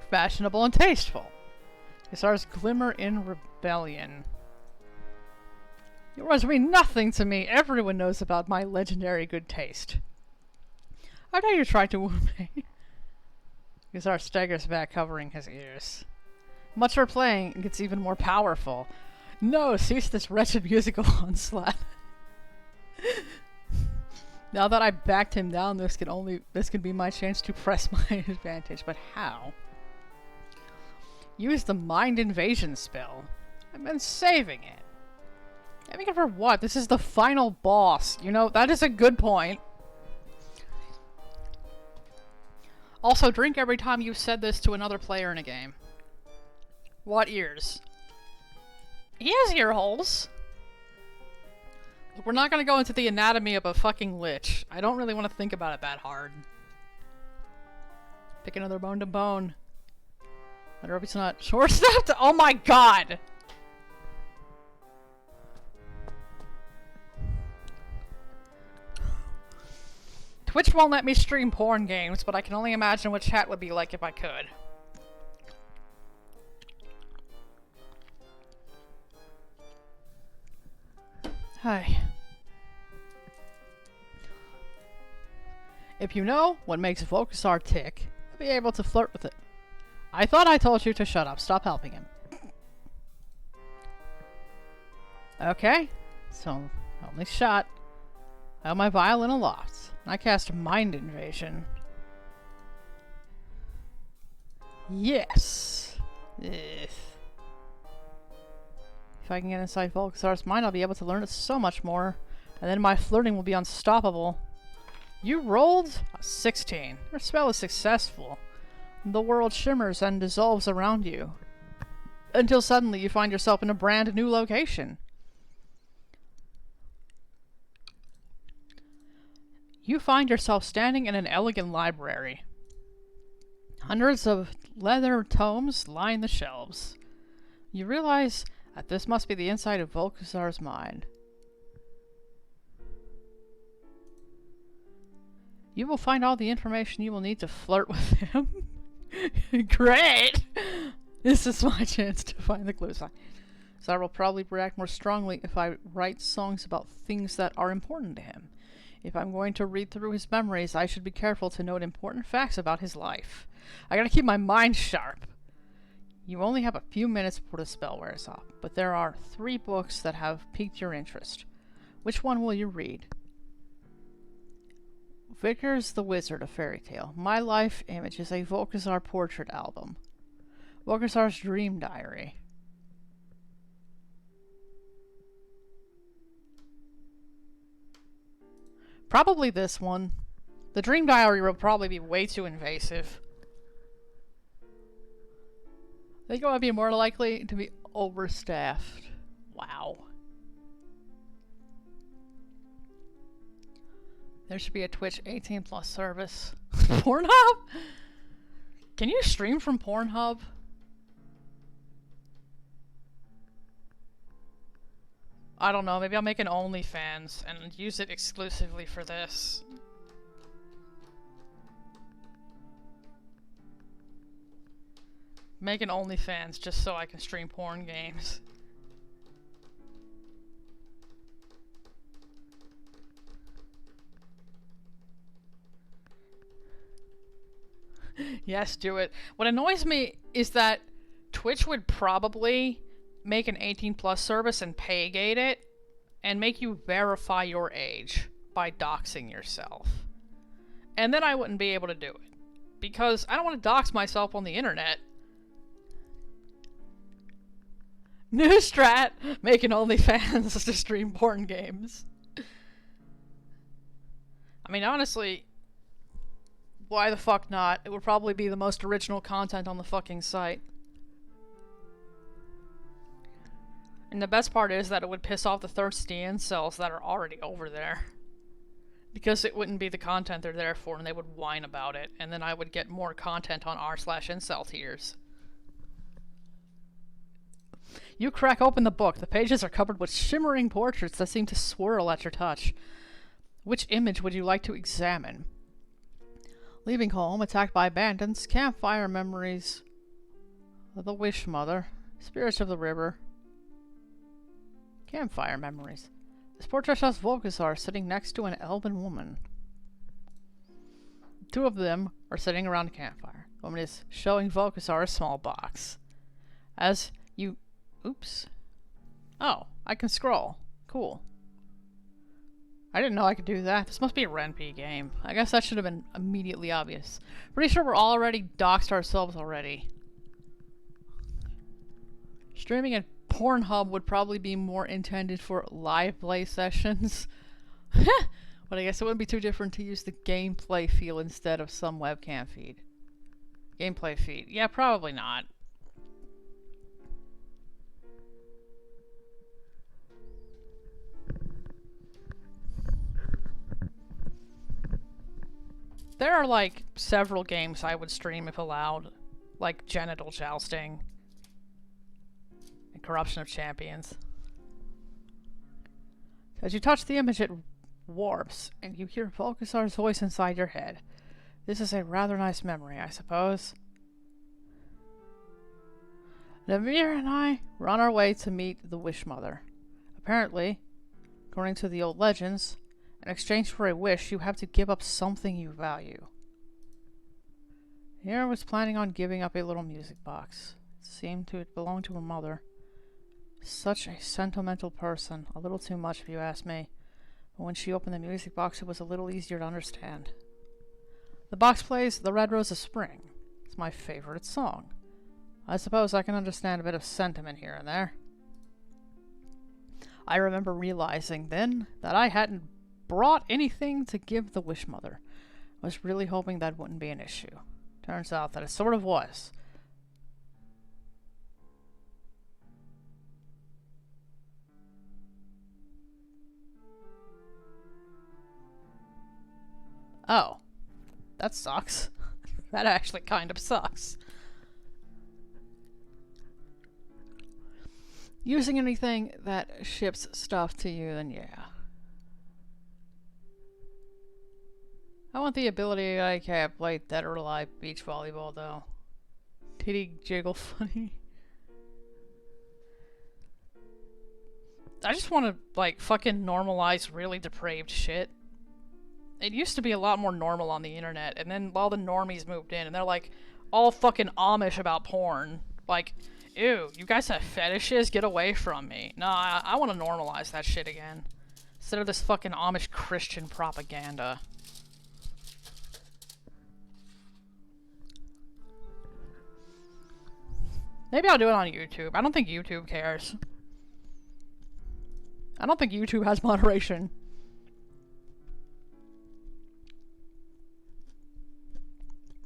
Fashionable and tasteful. Isar's glimmer in rebellion. Yours mean nothing to me. Everyone knows about my legendary good taste. I know you tried to wound me. Isar staggers back, covering his ears. Much for playing, it gets even more powerful. No, cease this wretched musical onslaught. Now that I backed him down, this could be my chance to press my advantage. But how? Use the mind invasion spell. I've been saving it. Saving it for what? This is the final boss. You know, that is a good point. Also, drink every time you said this to another player in a game. What ears? He has ear holes. We're not gonna go into the anatomy of a fucking lich. I don't really want to think about it that hard. Pick another bone to bone. I hope it's not short-stepped. Oh my god! Twitch won't let me stream porn games, but I can only imagine what chat would be like if I could. Hi. If you know what makes Volkasar tick, you'll be able to flirt with it. I thought I told you to shut up. Stop helping him. Okay. So, only shot. I have my violin aloft. I cast Mind Invasion. Yes. Ugh. If I can get inside Volkasar's mind, I'll be able to learn it so much more. And then my flirting will be unstoppable. You rolled a 16. Your spell is successful. The world shimmers and dissolves around you. Until suddenly you find yourself in a brand new location. You find yourself standing in an elegant library. Hundreds of leather tomes line the shelves. You realize that this must be the inside of Volkasar's mind. You will find all the information you will need to flirt with him. Great! This is my chance to find the clues. So I will probably react more strongly if I write songs about things that are important to him. If I'm going to read through his memories, I should be careful to note important facts about his life. I gotta keep my mind sharp. You only have a few minutes before the spell wears off, but there are 3 books that have piqued your interest. Which one will you read? Vickers the Wizard, a fairy tale. My Life Image is a Volkasar portrait album. Volkasar's Dream Diary. Probably this one. The Dream Diary will probably be way too invasive. I think it would be more likely to be overstaffed. Wow. There should be a Twitch 18 plus service. Pornhub? Can you stream from Pornhub? I don't know, maybe I'll make an OnlyFans and use it exclusively for this. Make an OnlyFans just so I can stream porn games. Yes, do it. What annoys me is that Twitch would probably make an 18 plus service and pay gate it and make you verify your age by doxing yourself. And then I wouldn't be able to do it. Because I don't want to dox myself on the internet. New strat! Making OnlyFans to stream porn games. I mean, honestly, why the fuck not? It would probably be the most original content on the fucking site. And the best part is that it would piss off the thirsty incels that are already over there. Because it wouldn't be the content they're there for, and they would whine about it, and then I would get more content on r/incel tiers. You crack open the book. The pages are covered with shimmering portraits that seem to swirl at your touch. Which image would you like to examine? Leaving home, attacked by bandits, campfire memories, the Wish Mother, spirits of the river. Campfire memories. This portrait shows Volkazar sitting next to an elven woman. Two of them are sitting around a campfire. The woman is showing Volkazar a small box. As you... Oops. Oh, I can scroll. Cool. I didn't know I could do that. This must be a RenP game. I guess that should have been immediately obvious. Pretty sure we're already doxed ourselves already. Streaming at Pornhub would probably be more intended for live play sessions. But I guess it wouldn't be too different to use the gameplay feel instead of some webcam feed. Gameplay feed. Yeah, probably not. There are like several games I would stream if allowed. Like Genital Jousting. Corruption of Champions. As you touch the image, it warps, and you hear Volkazar's voice inside your head. This is a rather nice memory, I suppose. Namir and I were on our way to meet the Wish Mother. Apparently, according to the old legends, in exchange for a wish, you have to give up something you value. Namir was planning on giving up a little music box. It seemed to belong to her mother. Such a sentimental person. A little too much if you ask me. But when she opened the music box, it was a little easier to understand. The box plays The Red Rose of Spring. It's my favorite song. I suppose I can understand a bit of sentiment here and there. I remember realizing then that I hadn't brought anything to give the Wish Mother. I was really hoping that wouldn't be an issue. Turns out that it sort of was. Oh, that sucks. That actually kind of sucks. Using anything that ships stuff to you, then yeah. I want the ability I can't play Dead or Alive beach volleyball though. Titty jiggle funny. I just want to like fucking normalize really depraved shit. It used to be a lot more normal on the internet, and then all the normies moved in, and they're like all fucking Amish about porn. Like, ew, you guys have fetishes? Get away from me. No, I want to normalize that shit again. Instead of this fucking Amish Christian propaganda. Maybe I'll do it on YouTube. I don't think YouTube cares. I don't think YouTube has moderation.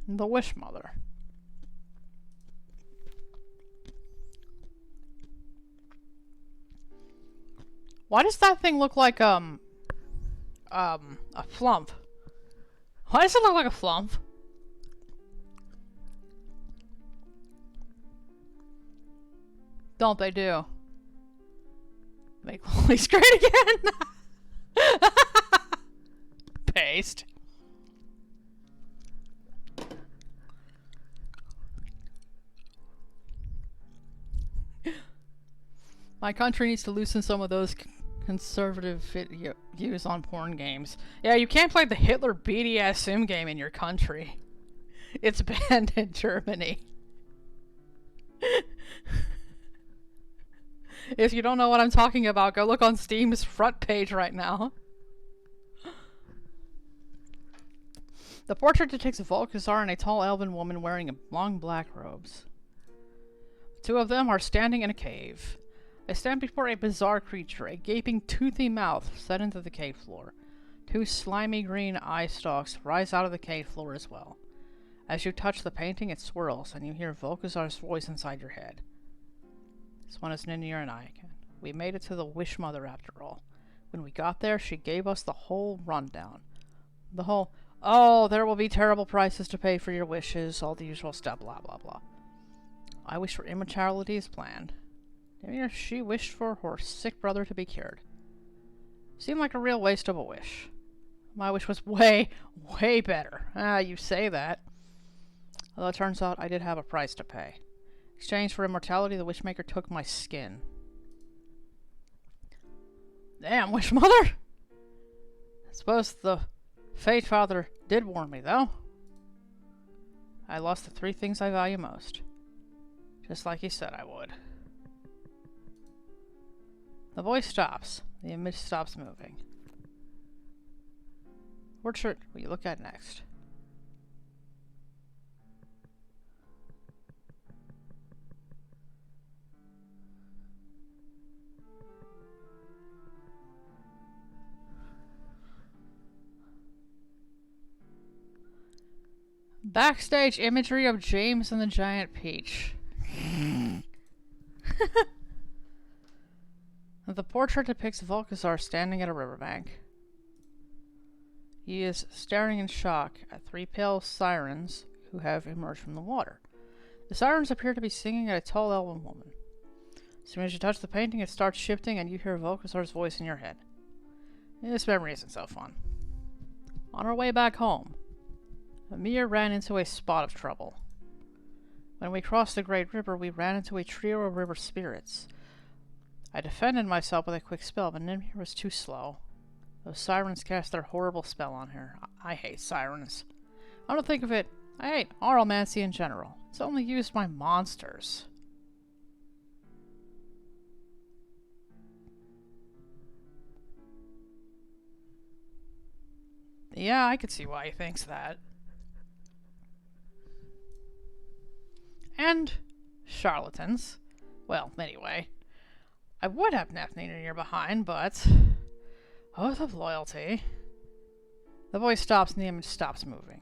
The Wish Mother. Why does that thing look like, a flump? Why does it look like a flump? Don't they do? Make Lolly's great again! Paste. My country needs to loosen some of those conservative views on porn games. Yeah, you can't play the Hitler BDSM game in your country. It's banned in Germany. If you don't know what I'm talking about, go look on Steam's front page right now. The portrait depicts Volkazar and a tall elven woman wearing long black robes. The two of them are standing in a cave. They stand before a bizarre creature, a gaping, toothy mouth set into the cave floor. Two slimy green eye stalks rise out of the cave floor as well. As you touch the painting, it swirls, and you hear Volkazar's voice inside your head. This one is Ninja and I again. We made it to the Wish Mother after all. When we got there, she gave us the whole rundown. The whole, oh, there will be terrible prices to pay for your wishes, all the usual stuff, blah, blah, blah. I wish for immortality as planned. She wished for her sick brother to be cured. Seemed like a real waste of a wish. My wish was way, way better. Ah, you say that. Although it turns out I did have a price to pay. In exchange for immortality, the Wishmaker took my skin. Damn, Wish Mother! I suppose the Fate Father did warn me, though. I lost the three things I value most. Just like he said I would. The voice stops. The image stops moving. Portrait will you look at next? Backstage imagery of James and the Giant Peach. The portrait depicts Volkazar standing at a riverbank. He is staring in shock at three pale sirens who have emerged from the water. The sirens appear to be singing at a tall elven woman. As soon as you touch the painting, it starts shifting and you hear Volkazar's voice in your head. This memory isn't so fun. On our way back home, Amir ran into a spot of trouble. When we crossed the Great River, we ran into a trio of river spirits. I defended myself with a quick spell, but Nimir was too slow. Those sirens cast their horrible spell on her. I hate sirens. I don't think of it. I hate aromancy in general. It's only used by monsters. Yeah, I could see why he thinks that. And charlatans. Well, anyway. I would have Nephnir behind, but oath of loyalty. The voice stops and the image stops moving.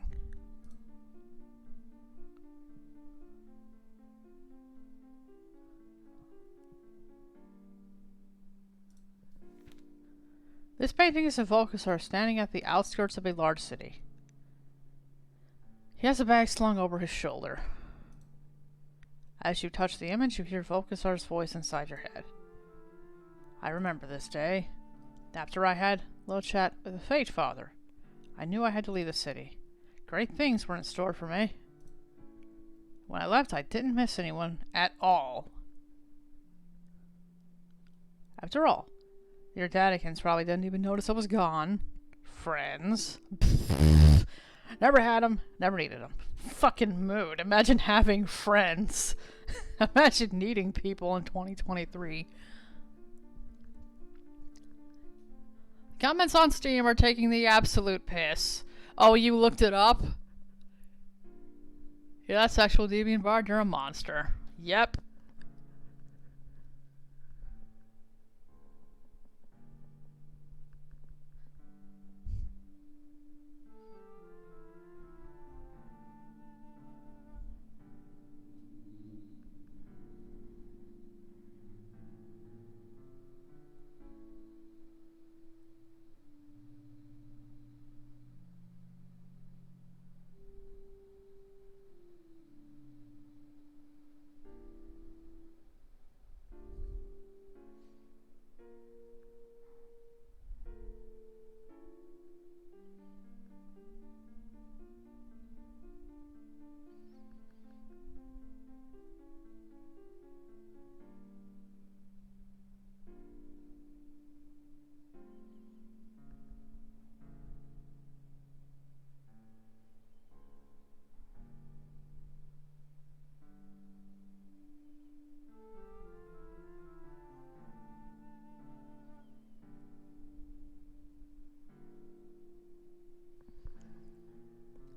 This painting is of Volkazar standing at the outskirts of a large city. He has a bag slung over his shoulder. As you touch the image, you hear Volkazar's voice inside your head. I remember this day. After I had a little chat with the Fate Father, I knew I had to leave the city. Great things were in store for me. When I left, I didn't miss anyone at all. After all, your daddykins probably didn't even notice I was gone. Friends. Never had them, never needed them. Fucking mood. Imagine having friends. Imagine needing people in 2023. Comments on Steam are taking the absolute piss. Oh, you looked it up? Yeah, that's sexual deviant bard. You're a monster. Yep.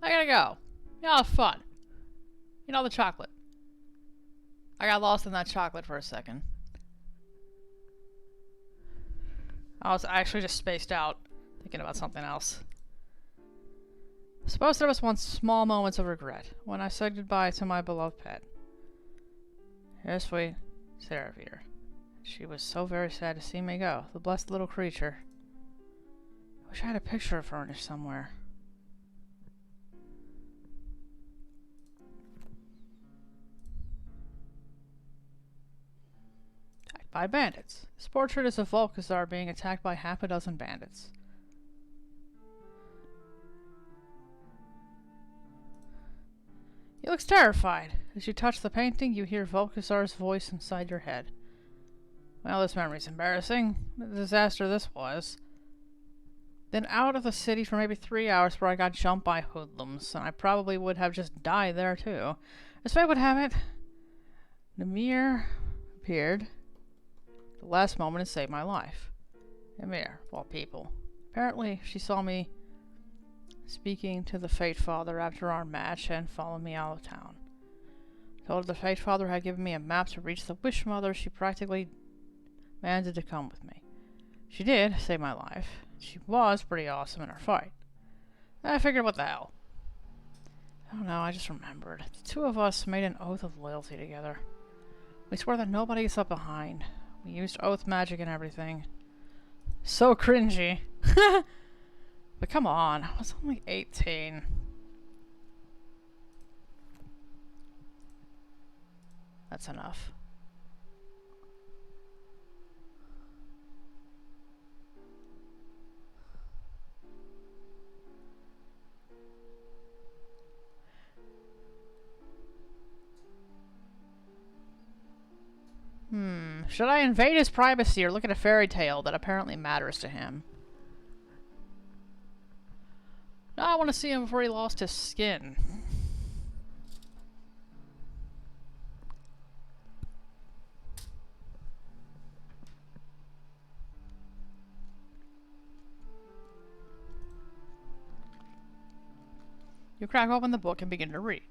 I gotta go. Yeah, fun. You know, the chocolate. I got lost in that chocolate for a second. I was actually just spaced out. Thinking about something else. Suppose there was one small moment of regret when I said goodbye to my beloved pet. Her sweet Seraphir. She was so very sad to see me go, the blessed little creature. I wish I had a picture furnished somewhere. Attacked by bandits. This portrait is of Volkazar being attacked by half a dozen bandits. He looks terrified. As you touch the painting, you hear Volkazar's voice inside your head. Well, this memory's embarrassing. The disaster this was. Then out of the city for maybe 3 hours where I got jumped by hoodlums, and I probably would have just died there too. As fate would have it, Namir appeared at the last moment and saved my life. Namir, of all people. Apparently, she saw me speaking to the Fate Father after our match and followed me out of town. Told her the Fate Father had given me a map to reach the Wish Mother. She practically demanded to come with me. She did save my life. She was pretty awesome in her fight. I figured, what the hell? I don't know, I just remembered. The two of us made an oath of loyalty together. We swore that nobody gets left behind. We used oath magic and everything. So cringy. But come on, I was only 18. That's enough. Should I invade his privacy or look at a fairy tale that apparently matters to him? No, I want to see him before he lost his skin. You crack open the book and begin to read.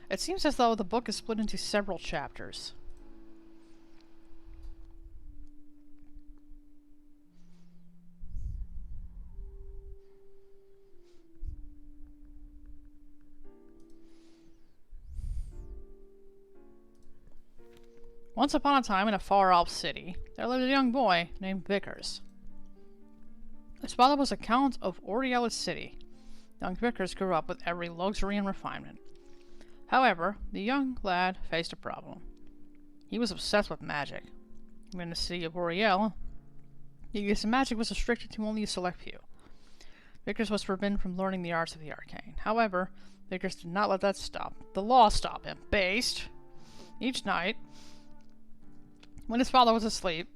It seems as though the book is split into several chapters. Once upon a time in a far-off city, there lived a young boy named Vickers. His father was a count of Oriela's city. Young Vickers grew up with every luxury and refinement. However, the young lad faced a problem. He was obsessed with magic. In the city of Oriel, the use of magic was restricted to only a select few. Vickers was forbidden from learning the arts of the arcane. However, Vickers did not let that stop. The law stopped him. Based. Each night, when his father was asleep,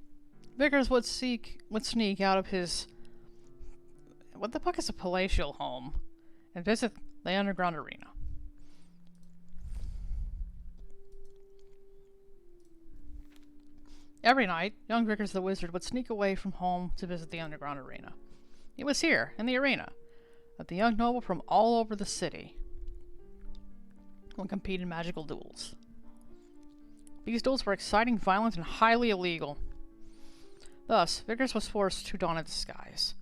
Vickers would sneak out of his... what the fuck is a palatial home? And visit the underground arena. Every night, young Vickers the wizard would sneak away from home to visit the underground arena. It was here, in the arena, that the young noble from all over the city would compete in magical duels. These duels were exciting, violent, and highly illegal. Thus, Vickers was forced to don a disguise.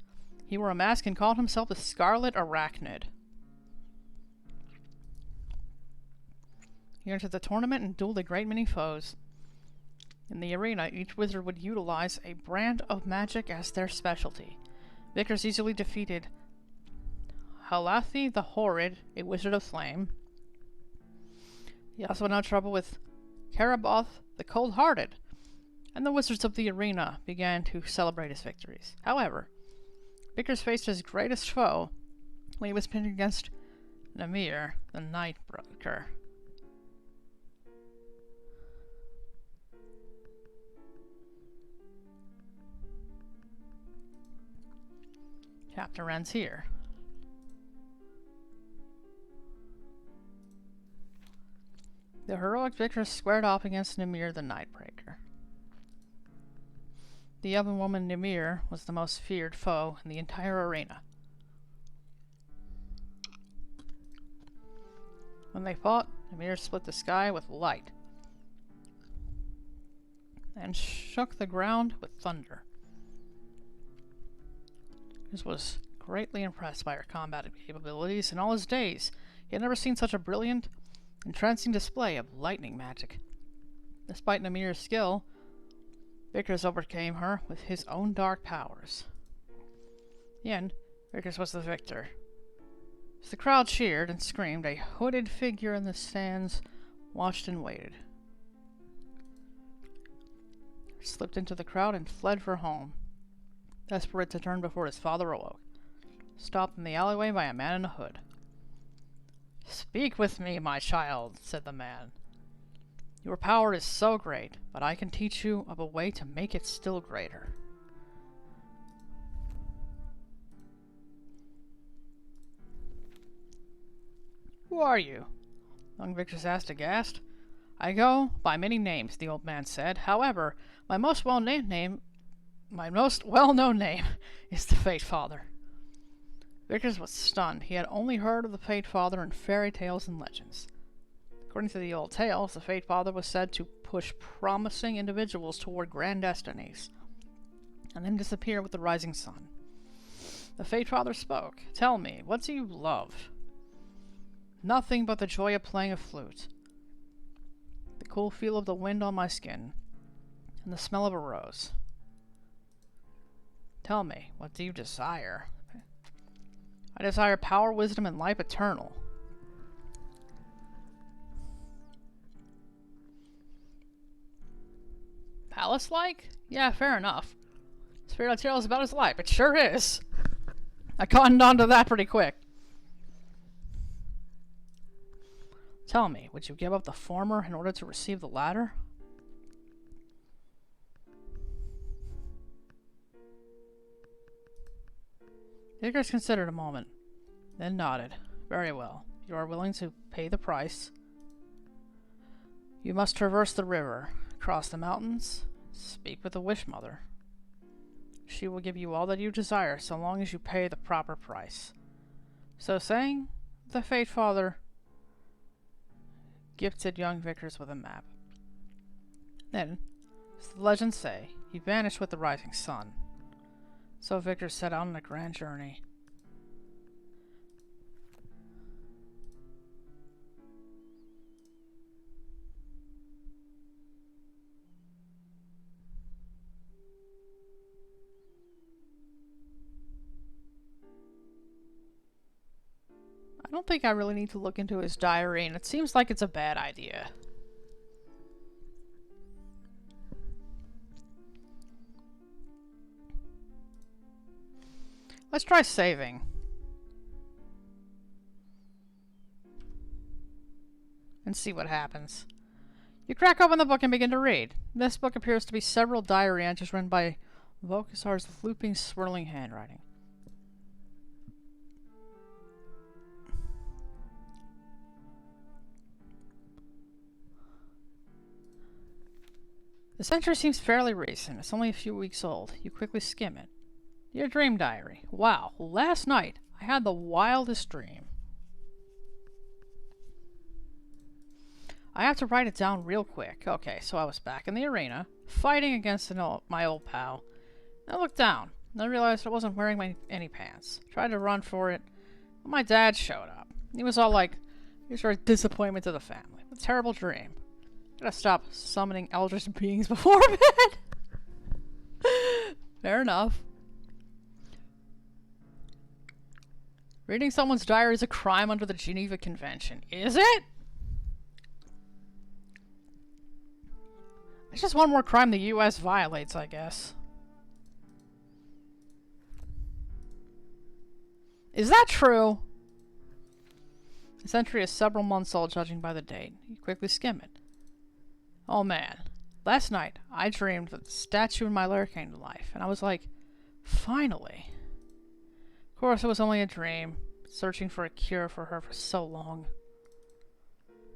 He wore a mask and called himself the Scarlet Arachnid. He entered the tournament and dueled a great many foes. In the arena, each wizard would utilize a brand of magic as their specialty. Vickers easily defeated Halathi the Horrid, a wizard of flame. He also had no trouble with Karaboth the Cold-Hearted, and the wizards of the arena began to celebrate his victories. However, Vickers faced his greatest foe when he was pinned against Namir the Nightbroker. Chapter ends here. The heroic Vickers squared off against Namir the Nightbreaker. The oven woman Namir was the most feared foe in the entire arena. When they fought, Namir split the sky with light and shook the ground with thunder. Vickers was greatly impressed by her combat capabilities. In all his days, he had never seen such a brilliant, entrancing display of lightning magic. Despite Namir's skill, Vickers overcame her with his own dark powers. In the end, Vickers was the victor. As the crowd cheered and screamed, a hooded figure in the stands watched and waited. He slipped into the crowd and fled for home, desperate to turn before his father awoke. Stopped in the alleyway by a man in a hood. "Speak with me, my child," said the man. "Your power is so great, but I can teach you of a way to make it still greater." "Who are you?" young Vickers asked aghast. "I go by many names," the old man said. "However, my most well-known name is the Fate Father." Vickers was stunned. He had only heard of the Fate Father in fairy tales and legends. According to the old tales, the Fate Father was said to push promising individuals toward grand destinies, and then disappear with the rising sun. The Fate Father spoke. "Tell me, what do you love?" "Nothing but the joy of playing a flute, the cool feel of the wind on my skin, and the smell of a rose." "Tell me, what do you desire?" "I desire power, wisdom, and life eternal." "Palace-like? Yeah, fair enough. This fairy tale is about his life. It sure is." I cottoned on to that pretty quick. "Tell me, would you give up the former in order to receive the latter?" Vickers considered a moment, then nodded. "Very well. If you are willing to pay the price, you must traverse the river, cross the mountains, speak with the Wish Mother. She will give you all that you desire so long as you pay the proper price." So saying, the Fate Father gifted young Vickers with a map. Then, as the legends say, he vanished with the rising sun. So Vickers set out on a grand journey. I don't think I really need to look into his diary, and it seems like it's a bad idea. Let's try saving. And see what happens. You crack open the book and begin to read. This book appears to be several diary entries written by Vokasar's looping, swirling handwriting. This entry seems fairly recent. It's only a few weeks old. You quickly skim it. Your dream diary. Wow, last night I had the wildest dream. I have to write it down real quick. Okay, so I was back in the arena, fighting against my old pal. I looked down, and I realized I wasn't wearing any pants. Tried to run for it, but my dad showed up. He was all like, "Here's a disappointment to the family. A terrible dream. Gotta stop summoning eldritch beings before bed." Fair enough. Reading someone's diary is a crime under the Geneva Convention. Is it? It's just one more crime the US violates, I guess. Is that true? This entry is several months old, judging by the date. You quickly skim it. Oh man. Last night, I dreamed that the statue in my lair came to life, and I was like, finally. Of course, it was only a dream, searching for a cure for her for so long.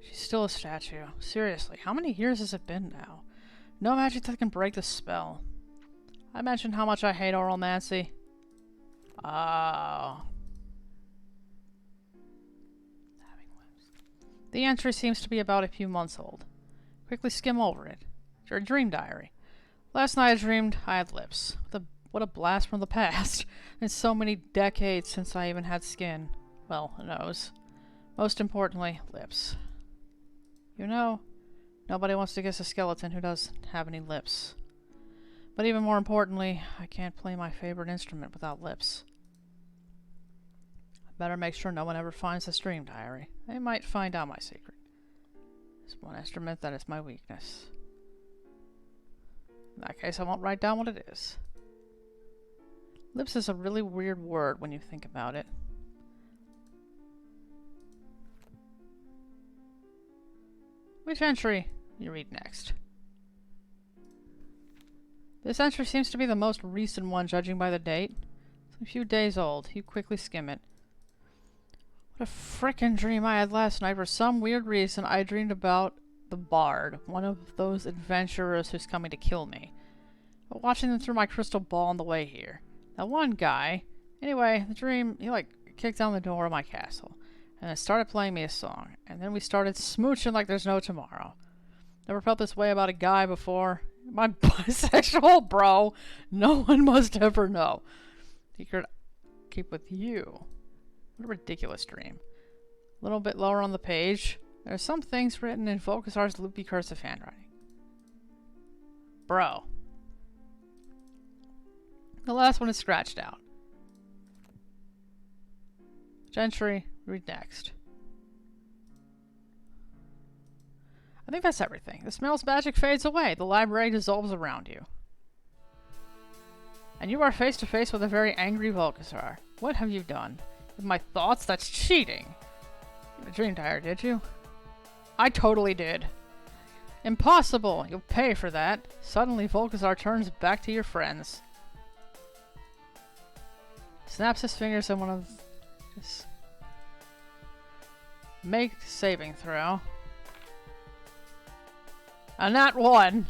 She's still a statue. Seriously, how many years has it been now? No magic that can break the spell. I mentioned how much I hate oral-mancy. Oh. The entry seems to be about a few months old. Quickly skim over it. Your dream diary. Last night I dreamed I had lips. What a blast from the past. It's so many decades since I even had skin. Well, a nose. Most importantly, lips. You know, nobody wants to kiss a skeleton who doesn't have any lips. But even more importantly, I can't play my favorite instrument without lips. I better make sure no one ever finds the stream diary. They might find out my secret. There's one instrument that is my weakness. In that case, I won't write down what it is. Lips is a really weird word when you think about it. Which entry you read next? This entry seems to be the most recent one, judging by the date. It's a few days old. You quickly skim it. What a frickin' dream I had last night. For some weird reason, I dreamed about the Bard, one of those adventurers who's coming to kill me. But watching them through my crystal ball on the way here. That one guy... Anyway, the dream, he kicked down the door of my castle. And then started playing me a song. And then we started smooching like there's no tomorrow. Never felt this way about a guy before. Am I bisexual, bro? No one must ever know. Secret keep with you. What a ridiculous dream. A little bit lower on the page. There are some things written in Volkasar's loopy cursive handwriting. Bro. The last one is scratched out. Gentry, read next. I think that's everything. The smell's magic fades away. The library dissolves around you. And you are face to face with a very angry Volkasar. What have you done? With my thoughts? That's cheating. You had a dream diary, did you? I totally did. Impossible! You'll pay for that. Suddenly, Volkasar turns back to your friends. Snaps his fingers and one of... Just... Make saving throw. And that one!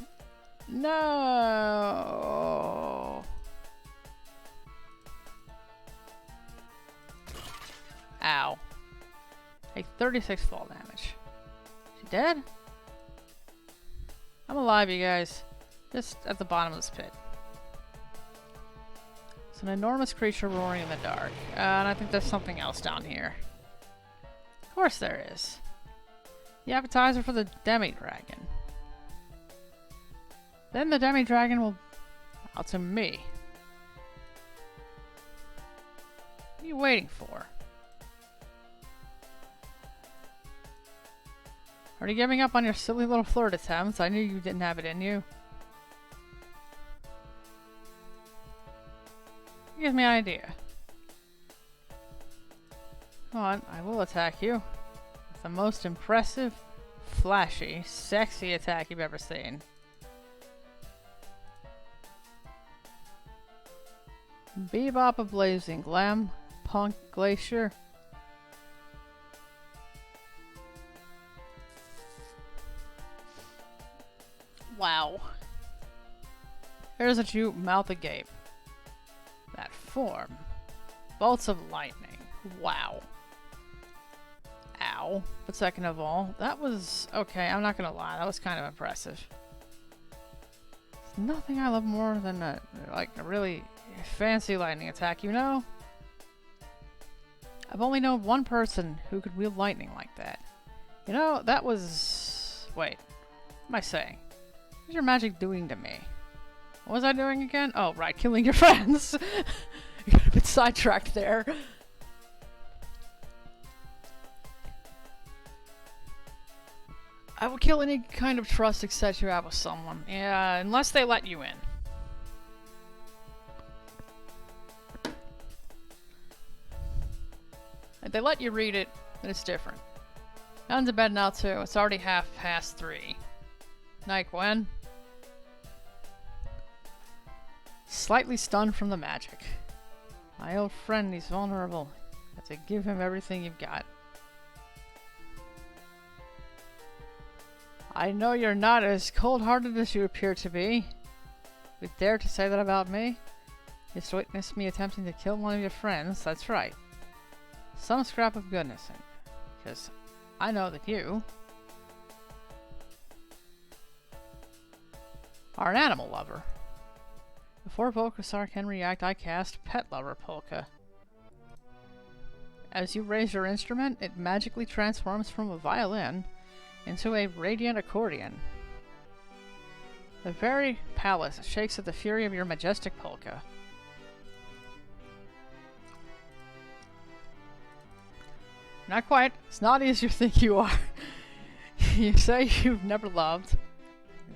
No! Ow. Take 36 fall damage. She dead? I'm alive, you guys. Just at the bottom of this pit. It's an enormous creature roaring in the dark. And I think there's something else down here. Of course there is. The appetizer for the demi-dragon. Then the demi-dragon will bow to me. What are you waiting for? Are you giving up on your silly little flirt attempts? I knew you didn't have it in you. Give me an idea. Come on, I will attack you. With the most impressive, flashy, sexy attack you've ever seen. Bebop a blazing glam, punk glacier. Wow. Here's a you mouth agape. That form. Bolts of lightning. Wow. Ow. But second of all, that was... Okay, I'm not gonna lie, that was kind of impressive. There's nothing I love more than a really fancy lightning attack, you know? I've only known one person who could wield lightning like that. You know, that was... Wait. What am I saying? What's your magic doing to me? What was I doing again? Oh, right, killing your friends! You got a bit sidetracked there. I will kill any kind of trust except you have with someone. Yeah, unless they let you in. If they let you read it, then it's different. Down to bed now too. It's already 3:30. Night, Gwen. Slightly stunned from the magic. My old friend, he's vulnerable. You have to give him everything you've got. I know you're not as cold-hearted as you appear to be. You dare to say that about me? You just witnessed me attempting to kill one of your friends, that's right. Some scrap of goodness in you. Because I know that you are an animal lover. Before Volcasar can react, I cast Pet Lover Polka. As you raise your instrument, it magically transforms from a violin into a radiant accordion. The very palace shakes at the fury of your majestic polka. Not quite. It's not as you think you are. You say you've never loved.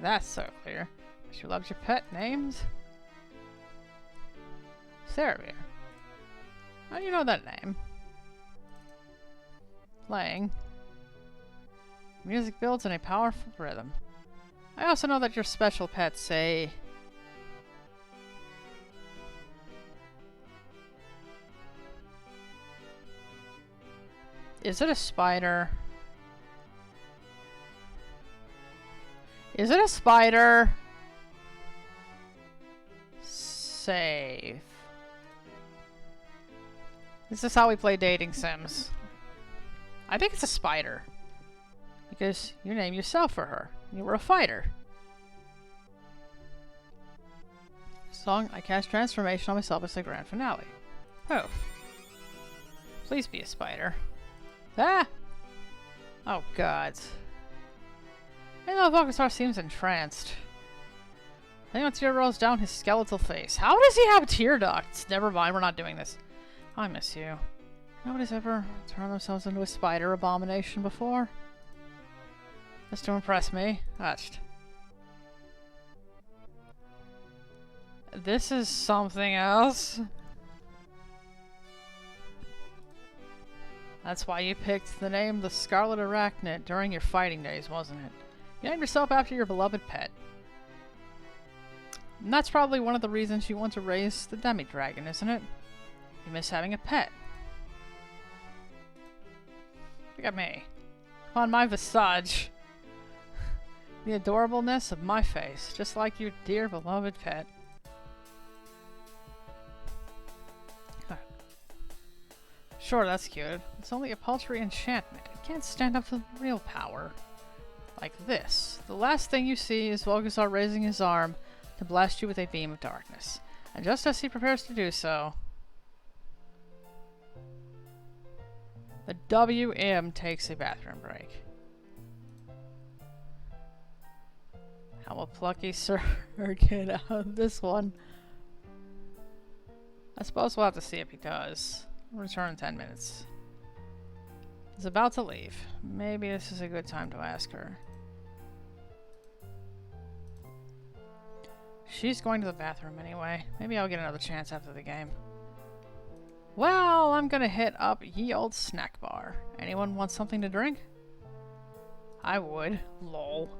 That's so clear. But you loved your pet names? Ceravir. How do you know that name? Playing. Music builds in a powerful rhythm. I also know that your special pets say... Is it a spider? Is it a spider? Save. This is how we play dating sims. I think it's a spider. Because you named yourself for her. You were a fighter. Song, I cast transformation on myself as the grand finale. Oh. Please be a spider. Ah! Oh god. I know Volcasar seems entranced. I think a tear rolls down his skeletal face. How does he have tear ducts? Never mind, we're not doing this. I miss you. Nobody's ever turned themselves into a spider abomination before. Just to impress me. Touched. This is something else. That's why you picked the name the Scarlet Arachnid during your fighting days, wasn't it? You named yourself after your beloved pet. And that's probably one of the reasons you want to raise the demi-dragon, isn't it? You miss having a pet. Look at me. On my visage. The adorableness of my face, just like your dear beloved pet. Sure, that's cute. It's only a paltry enchantment. It can't stand up to real power. Like this. The last thing you see is Volcasar raising his arm to blast you with a beam of darkness. And just as he prepares to do so, the WM takes a bathroom break. How will plucky Sir get out of this one? I suppose we'll have to see if he does. Return in 10 minutes. He's about to leave. Maybe this is a good time to ask her. She's going to the bathroom anyway. Maybe I'll get another chance after the game. Well, I'm gonna hit up ye old snack bar. Anyone want something to drink? I would. Lol.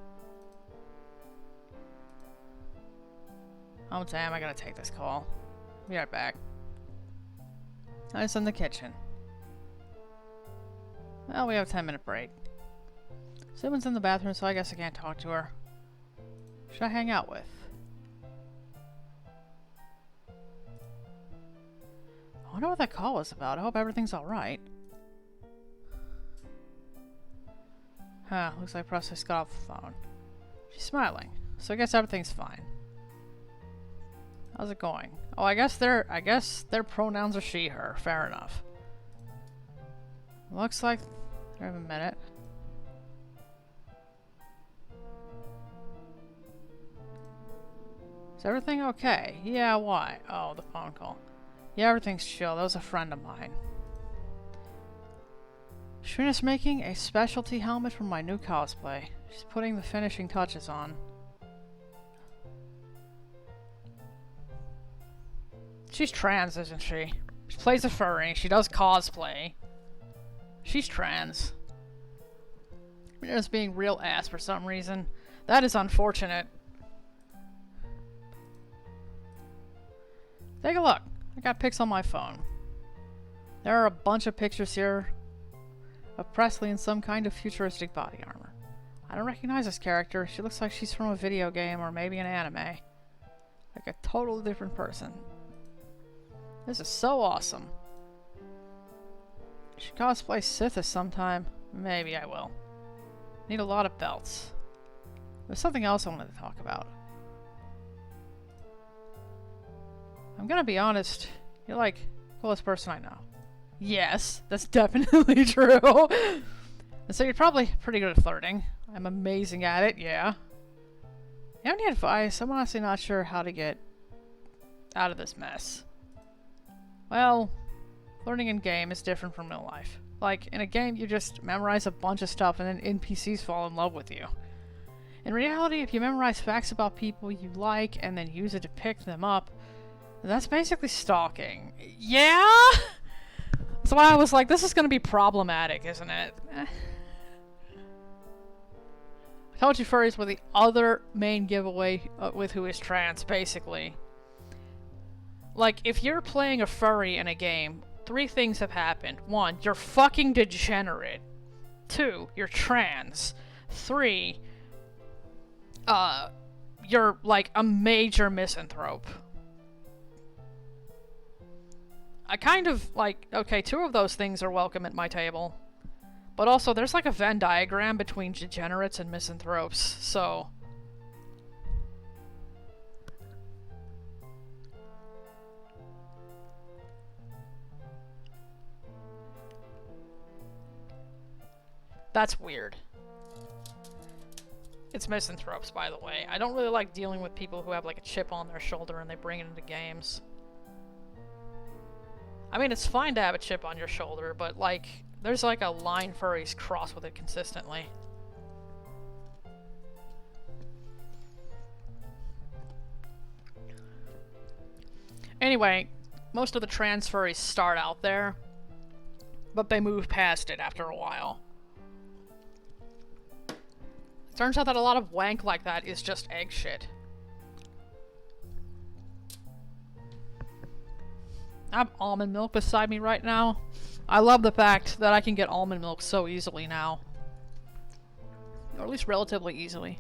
Oh damn, I gotta take this call. Be right back. I was in the kitchen. Well, we have a 10-minute break. Someone's in the bathroom, so I guess I can't talk to her. Should I hang out with? I wonder what that call was about. I hope everything's alright. Huh, looks like Process got off the phone. She's smiling, so I guess everything's fine. How's it going? Oh, I guess their pronouns are she, her. Fair enough. Looks like they have a minute. Is everything okay? Yeah, why? Oh, the phone call. Yeah, everything's chill. That was a friend of mine. Shrina's making a specialty helmet for my new cosplay. She's putting the finishing touches on. She's trans, isn't she? She plays a furry. She does cosplay. She's trans. You're just being real ass for some reason. That is unfortunate. Take a look. I got pics on my phone. There are a bunch of pictures here of Presley in some kind of futuristic body armor. I don't recognize this character. She looks like she's from a video game or maybe an anime. Like a totally different person. This is so awesome. Should cosplay Sithis sometime. Maybe I will. Need a lot of belts. There's something else I wanted to talk about. I'm gonna be honest. You're like the coolest person I know. Yes, that's definitely true. And so you're probably pretty good at flirting. I'm amazing at it, yeah. You have any advice? I'm honestly not sure how to get out of this mess. Well, learning in game is different from real life. Like, in a game, you just memorize a bunch of stuff and then NPCs fall in love with you. In reality, if you memorize facts about people you like and then use it to pick them up, that's basically stalking. Yeah? That's why I was like, this is gonna be problematic, isn't it? I told you furries were the other main giveaway with who is trans, basically. Like, if you're playing a furry in a game, 3 things have happened. 1, you're fucking degenerate. 2, you're trans. 3, you're like a major misanthrope. I kind of like, okay, 2 of those things are welcome at my table. But also, there's like a Venn diagram between degenerates and misanthropes, so... That's weird. It's misanthropes, by the way. I don't really like dealing with people who have like a chip on their shoulder and they bring it into games. I mean, it's fine to have a chip on your shoulder, but like, there's like a line furries cross with it consistently. Anyway, most of the trans furries start out there, but they move past it after a while. Turns out that a lot of wank like that is just egg shit. I have almond milk beside me right now. I love the fact that I can get almond milk so easily now. Or at least relatively easily.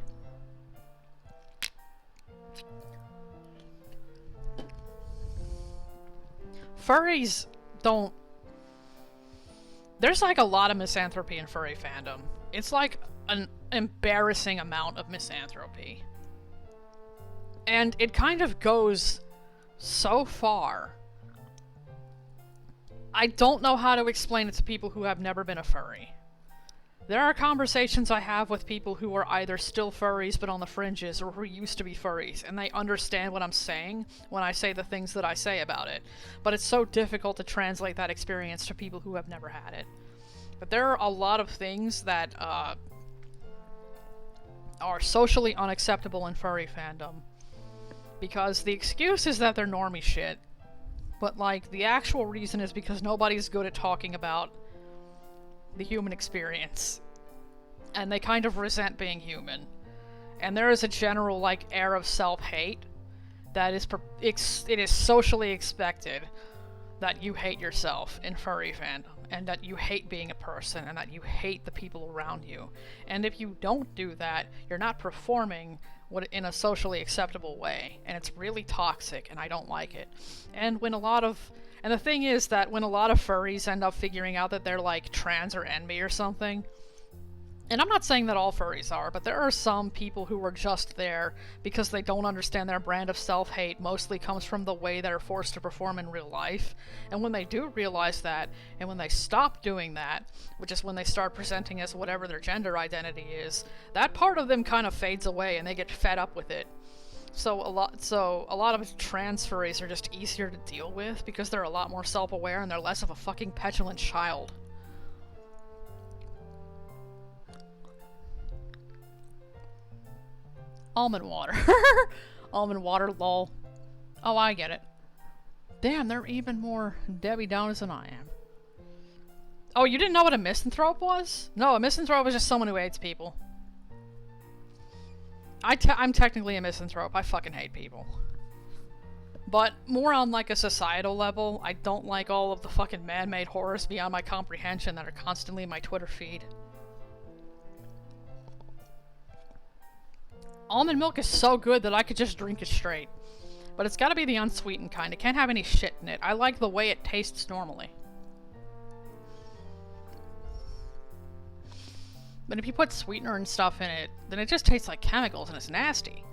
Furries don't... There's like a lot of misanthropy in furry fandom. It's like an embarrassing amount of misanthropy. And it kind of goes so far. I don't know how to explain it to people who have never been a furry. There are conversations I have with people who are either still furries but on the fringes, or who used to be furries, and they understand what I'm saying when I say the things that I say about it. But it's so difficult to translate that experience to people who have never had it. But there are a lot of things that are socially unacceptable in furry fandom. Because the excuse is that they're normie shit. But, like, the actual reason is because nobody's good at talking about the human experience. And they kind of resent being human. And there is a general, like, air of self-hate that is it is socially expected that you hate yourself in furry fandom, and that you hate being a person, and that you hate the people around you. And if you don't do that, you're not performing in a socially acceptable way, and it's really toxic, and I don't like it. And the thing is that when a lot of furries end up figuring out that they're like trans or envy or something, and I'm not saying that all furries are, but there are some people who are just there because they don't understand their brand of self-hate mostly comes from the way they're forced to perform in real life. And when they do realize that, and when they stop doing that, which is when they start presenting as whatever their gender identity is, that part of them kind of fades away and they get fed up with it. So a lot of trans furries are just easier to deal with because they're a lot more self-aware and they're less of a fucking petulant child. Almond water. Almond water, lol. Oh, I get it. Damn, they're even more Debbie Downers than I am. Oh, you didn't know what a misanthrope was? No, a misanthrope is just someone who hates people. I'm technically a misanthrope. I fucking hate people. But more on like a societal level, I don't like all of the fucking man-made horrors beyond my comprehension that are constantly in my Twitter feed. Almond milk is so good that I could just drink it straight. But it's gotta be the unsweetened kind. It can't have any shit in it. I like the way it tastes normally. But if you put sweetener and stuff in it, then it just tastes like chemicals and it's nasty.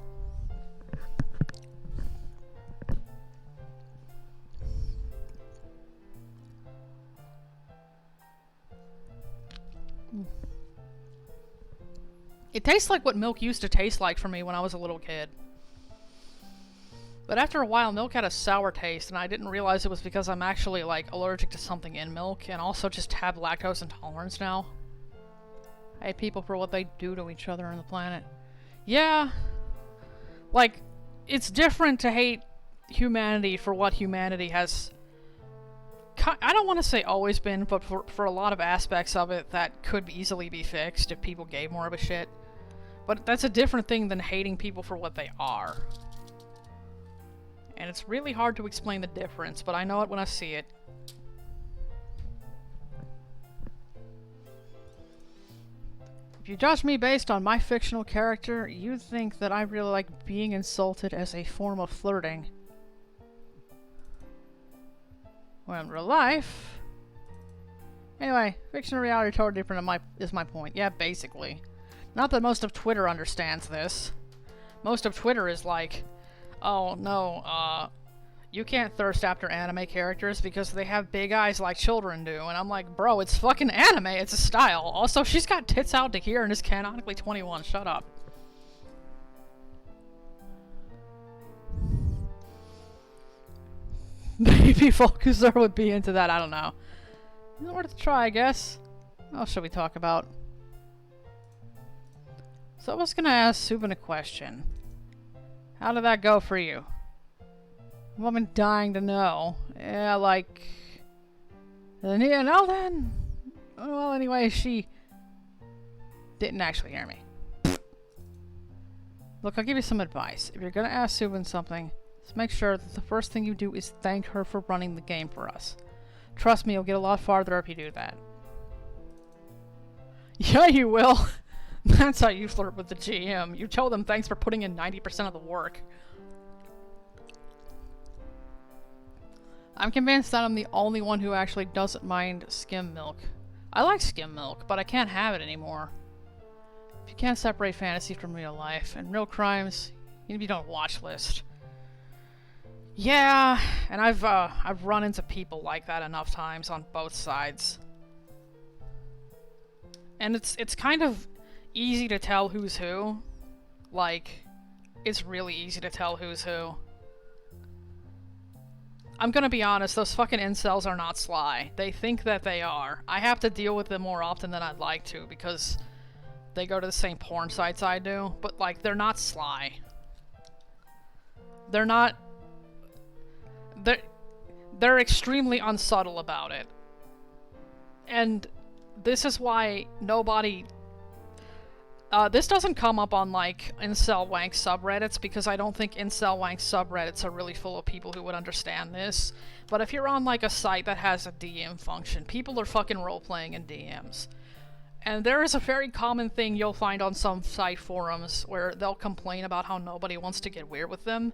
It tastes like what milk used to taste like for me when I was a little kid. But after a while, milk had a sour taste, and I didn't realize it was because I'm actually, like, allergic to something in milk, and also just have lactose intolerance now. I hate people for what they do to each other on the planet. Yeah. Like, it's different to hate humanity for what humanity has... I don't want to say always been, but for a lot of aspects of it that could easily be fixed if people gave more of a shit. But that's a different thing than hating people for what they are. And it's really hard to explain the difference, but I know it when I see it. If you judge me based on my fictional character, you'd think that I really like being insulted as a form of flirting. Well, in real life... Anyway, fiction and reality are totally different is my point. Yeah, basically. Not that most of Twitter understands this. Most of Twitter is like, oh no, you can't thirst after anime characters because they have big eyes like children do. And I'm like, bro, it's fucking anime, it's a style. Also, she's got tits out to here and is canonically 21, shut up. Maybe Focuser would be into that, I don't know. Worth a try, I guess. What else should we talk about? So I was gonna ask Subin a question. How did that go for you? Well, I've been dying to know. Yeah, like... Yeah, no then. Well, anyway, she... didn't actually hear me. Look, I'll give you some advice. If you're gonna ask Subin something, just make sure that the first thing you do is thank her for running the game for us. Trust me, you'll get a lot farther if you do that. Yeah, you will. That's how you flirt with the GM. You tell them thanks for putting in 90% of the work. I'm convinced that I'm the only one who actually doesn't mind skim milk. I like skim milk, but I can't have it anymore. If you can't separate fantasy from real life and real crimes, you need to be on a watch list. Yeah, and I've run into people like that enough times on both sides. And it's kind of easy to tell who's who. Like, it's really easy to tell who's who. I'm gonna be honest, those fucking incels are not sly. They think that they are. I have to deal with them more often than I'd like to because they go to the same porn sites I do, but like, they're not sly. They're not... They're extremely unsubtle about it. And this is why nobody... this doesn't come up on, like, incel wank subreddits, because I don't think incel wank subreddits are really full of people who would understand this. But if you're on, like, a site that has a DM function, people are fucking role-playing in DMs. And there is a very common thing you'll find on some site forums where they'll complain about how nobody wants to get weird with them.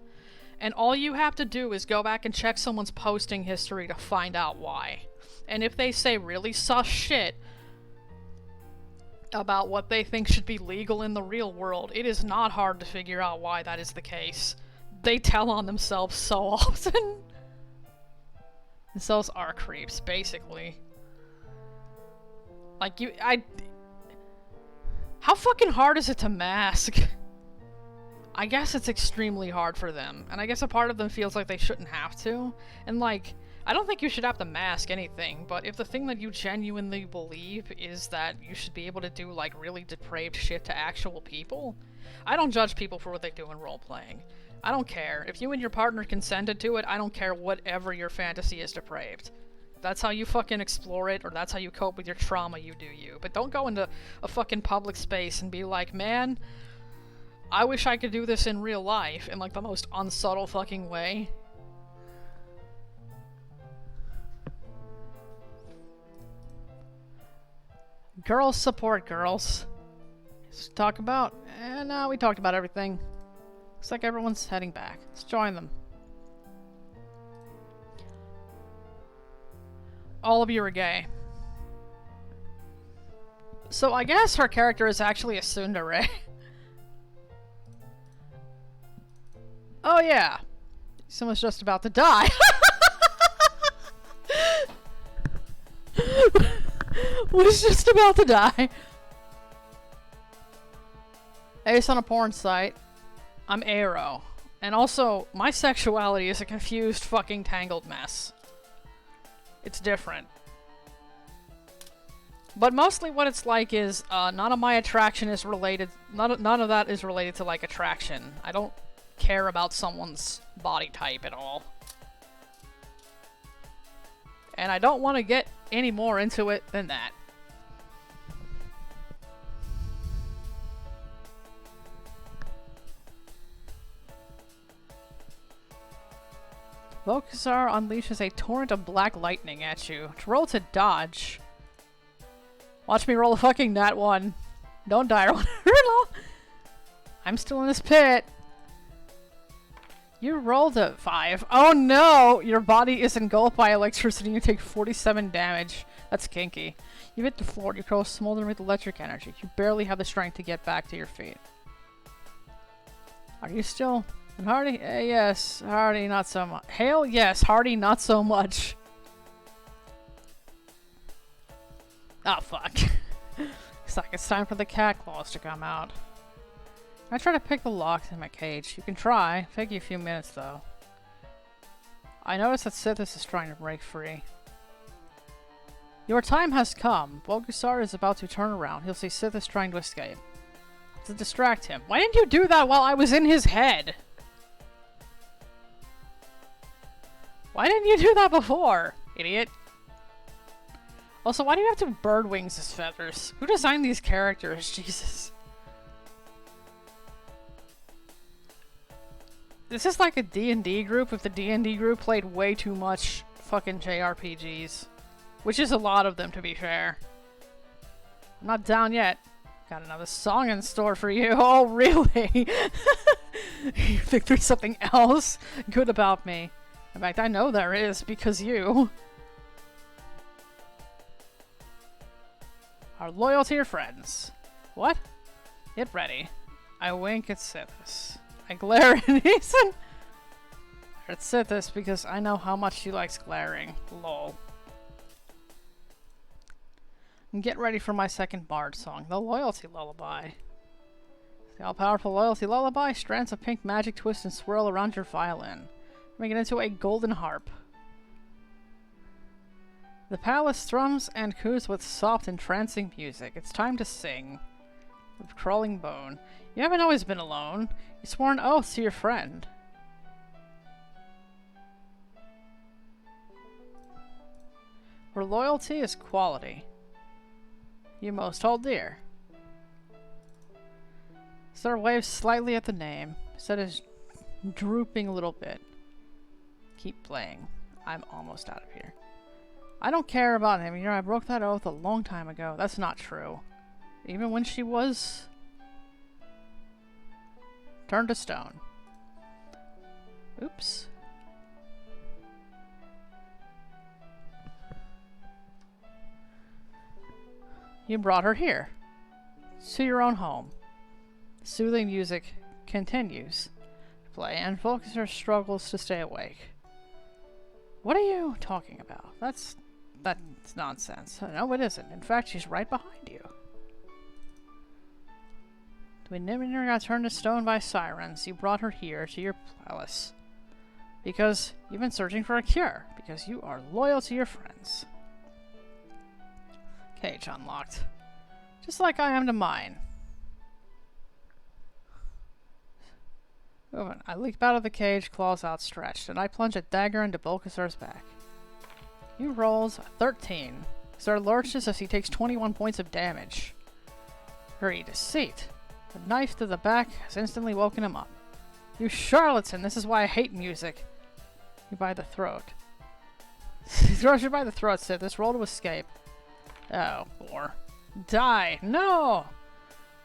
And all you have to do is go back and check someone's posting history to find out why. And if they say really sus shit about what they think should be legal in the real world, it is not hard to figure out why that is the case. They tell on themselves so often. Incels are creeps, basically. Like, how fucking hard is it to mask? I guess it's extremely hard for them, and I guess a part of them feels like they shouldn't have to. And like, I don't think you should have to mask anything, but if the thing that you genuinely believe is that you should be able to do like really depraved shit to actual people, I don't judge people for what they do in role-playing. I don't care. If you and your partner consented to it, I don't care whatever your fantasy is depraved. If that's how you fucking explore it, or that's how you cope with your trauma, you do you. But don't go into a fucking public space and be like, man, I wish I could do this in real life in like the most unsubtle fucking way. Girls support girls. Let's talk about... no, we talked about everything. Looks like everyone's heading back. Let's join them. All of you are gay. So I guess her character is actually a tsundere. Oh yeah. Someone's just about to die. was just about to die. Ace on a porn site. I'm Arrow. And also, my sexuality is a confused fucking tangled mess. It's different. But mostly what it's like is, none of my attraction is related, none of that is related to, like, attraction. I don't care about someone's body type at all. And I don't want to get any more into it than that. Volkazar unleashes a torrent of black lightning at you. Roll to dodge. Watch me roll a fucking nat 1. Don't die, Riddle. I'm still in this pit. You rolled a 5. Oh no! Your body is engulfed by electricity and you take 47 damage. That's kinky. You hit the floor. You grow smoldering with electric energy. You barely have the strength to get back to your feet. Are you still... And Hardy? Yes. Hardy, not so much. Hale? Yes. Hardy, not so much. Oh, fuck. Looks like it's time for the cat claws to come out. I try to pick the locks in my cage. You can try. Take you a few minutes, though. I notice that Sithis is trying to break free. Your time has come. Volkazar is about to turn around. He'll see Sithis trying to escape. To distract him. Why didn't you do that while I was in his head? Why didn't you do that before, idiot? Also, why do you have to bird wings as feathers? Who designed these characters? Jesus. This is like a D&D group if the D&D group played way too much fucking JRPGs. Which is a lot of them, to be fair. I'm not down yet. Got another song in store for you. Oh, really? You think there's something else good about me? In fact, I know there is, because you are loyal to your friends. What? Get ready. I wink at Sithis. I glare at Ethan. At Sithis because I know how much she likes glaring. Lol. And get ready for my second bard song, the Loyalty Lullaby. The all-powerful Loyalty Lullaby, strands of pink magic twist and swirl around your violin. Make it into a golden harp. The palace thrums and coos with soft, entrancing music. It's time to sing. With crawling bone. You haven't always been alone. You swore an oath to your friend. Her loyalty is quality. You most hold dear. Sir waves slightly at the name. Set is drooping a little bit. Keep playing. I'm almost out of here. I don't care about him. You know, I broke that oath a long time ago. That's not true. Even when she was turned to stone. Oops. You brought her here. To your own home. Soothing music continues to play and Volkazar struggles to stay awake. What are you talking about? That's nonsense. No, it isn't. In fact, she's right behind you. When Nimir got turned to stone by sirens, you brought her here to your palace. Because you've been searching for a cure. Because you are loyal to your friends. Cage unlocked. Just like I am to mine. Moving. I leap out of the cage, claws outstretched, and I plunge a dagger into Volkazar's back. You rolls 13. Sir lurches as he takes 21 points of damage. Hurry, deceit. The knife to the back has instantly woken him up. You charlatan! This is why I hate music. You by the throat. He throws you by the throat, Sithis. Roll to escape. Oh, poor. Die! No!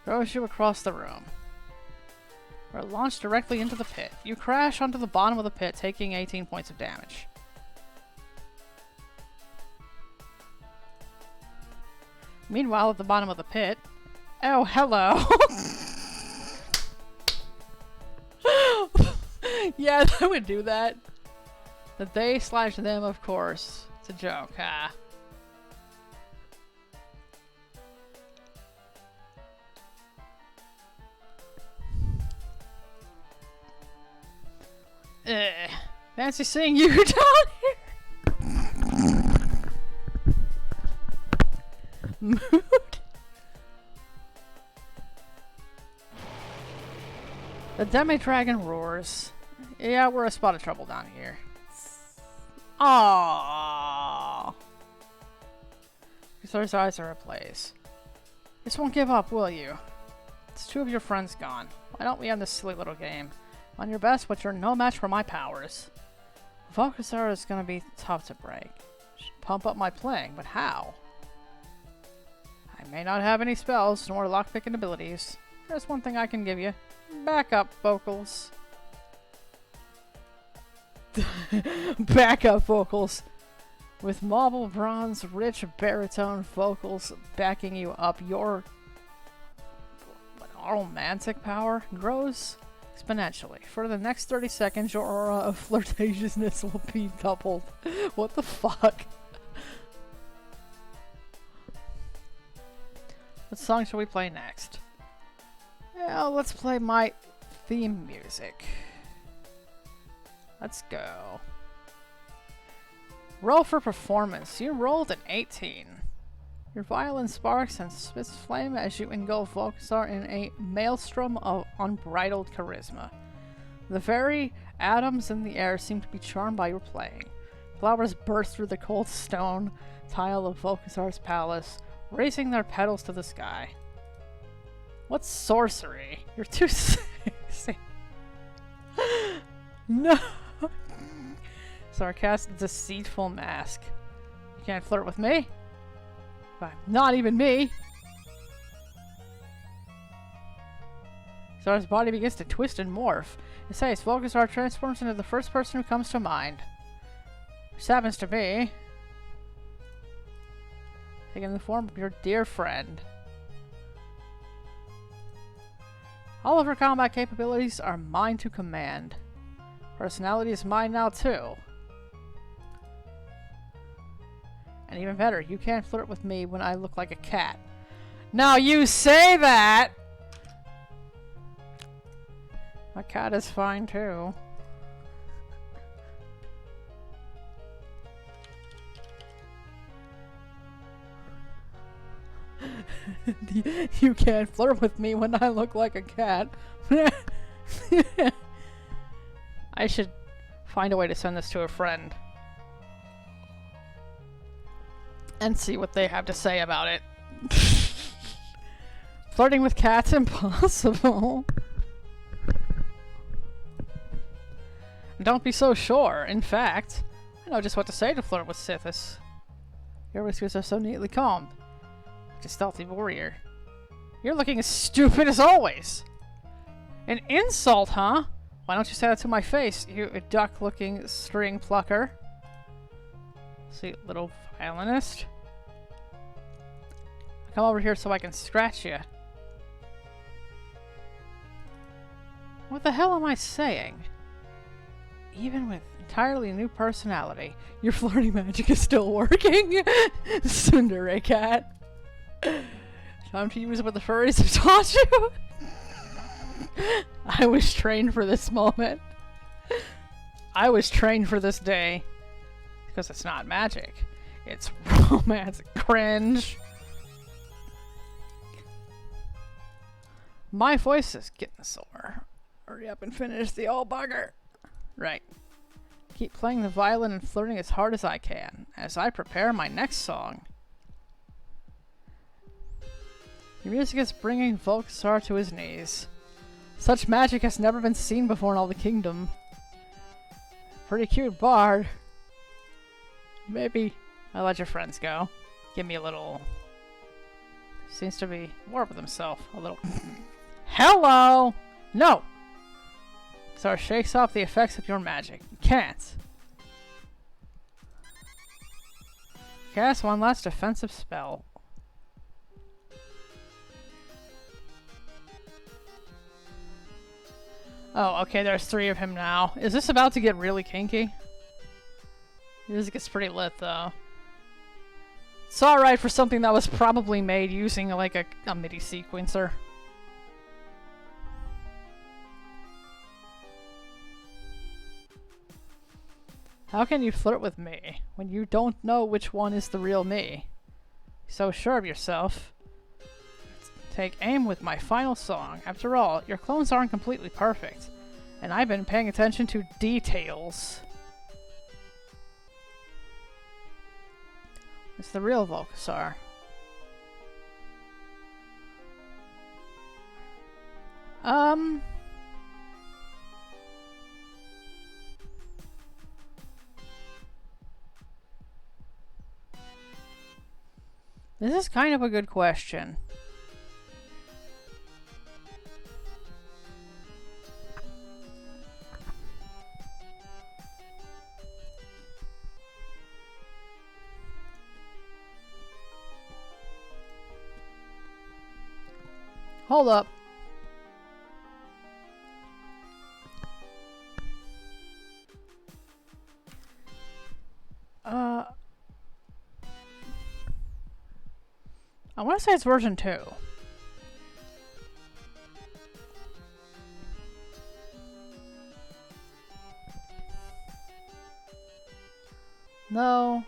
Throws you across the room. Or launched directly into the pit. You crash onto the bottom of the pit, taking 18 points of damage. Meanwhile, at the bottom of the pit... Oh, hello! Yeah, I would do that. The they/them, of course. It's a joke, huh? Fancy seeing you down here. Mood. The demi-dragon roars. Yeah, we're a spot of trouble down here. Aww. Those eyes are ablaze. Just won't give up, will you? It's two of your friends gone. Why don't we end this silly little game? On your best, but you're no match for my powers. Volcasar is gonna be tough to break. Should pump up my playing, but how? I may not have any spells, nor lockpicking abilities. There's one thing I can give you. Backup vocals. Backup vocals. With marble bronze, rich baritone vocals backing you up, your romantic power grows exponentially. For the next 30 seconds, your aura of flirtatiousness will be doubled. What the fuck? What song shall we play next? Yeah, let's play my theme music. Let's go. Roll for performance. You rolled an 18. Your violin sparks and spits flame as you engulf Volcasar in a maelstrom of unbridled charisma. The very atoms in the air seem to be charmed by your playing. Flowers burst through the cold stone tile of Volcasar's palace, raising their petals to the sky. What's sorcery? You're too sexy. No! Sarcastic, deceitful mask. You can't flirt with me? Fine. Not even me! Zar's body begins to twist and morph. It says Volcasar transforms into the first person who comes to mind. Which happens to be taking the form of your dear friend. All of her combat capabilities are mine to command. Personality is mine now too. And even better, you can't flirt with me when I look like a cat. Now you say that! My cat is fine too. You can't flirt with me when I look like a cat. I should find a way to send this to a friend. And see what they have to say about it. Flirting with cats impossible. Don't be so sure. In fact, I know just what to say to flirt with Sithis. Your whiskers are so neatly combed. Like a stealthy warrior. You're looking as stupid as always. An insult, huh? Why don't you say that to my face, you duck-looking string plucker? Sweet little violinist. Come over here so I can scratch you. What the hell am I saying? Even with entirely new personality, your flirting magic is still working? Tsundere cat. Time to use what the furries have taught you? I was trained for this moment. I was trained for this day. Because it's not magic. It's romance. Cringe. My voice is getting sore. Hurry up and finish the old bugger. Right. Keep playing the violin and flirting as hard as I can, as I prepare my next song. Your music is bringing Volcasar to his knees. Such magic has never been seen before in all the kingdom. Pretty cute bard. Maybe I'll let your friends go. Give me a little... Seems to be more with himself. A little... Hello! No! Sar shakes off the effects of your magic. You can't. Cast one last defensive spell. Oh, okay, there's 3 of him now. Is this about to get really kinky? Music gets pretty lit, though. It's alright for something that was probably made using, like, a MIDI sequencer. How can you flirt with me when you don't know which one is the real me? So sure of yourself. Take aim with my final song. After all, your clones aren't completely perfect. And I've been paying attention to details. It's the real Volkasar. This is kind of a good question. Hold up. I want to say it's version 2. No.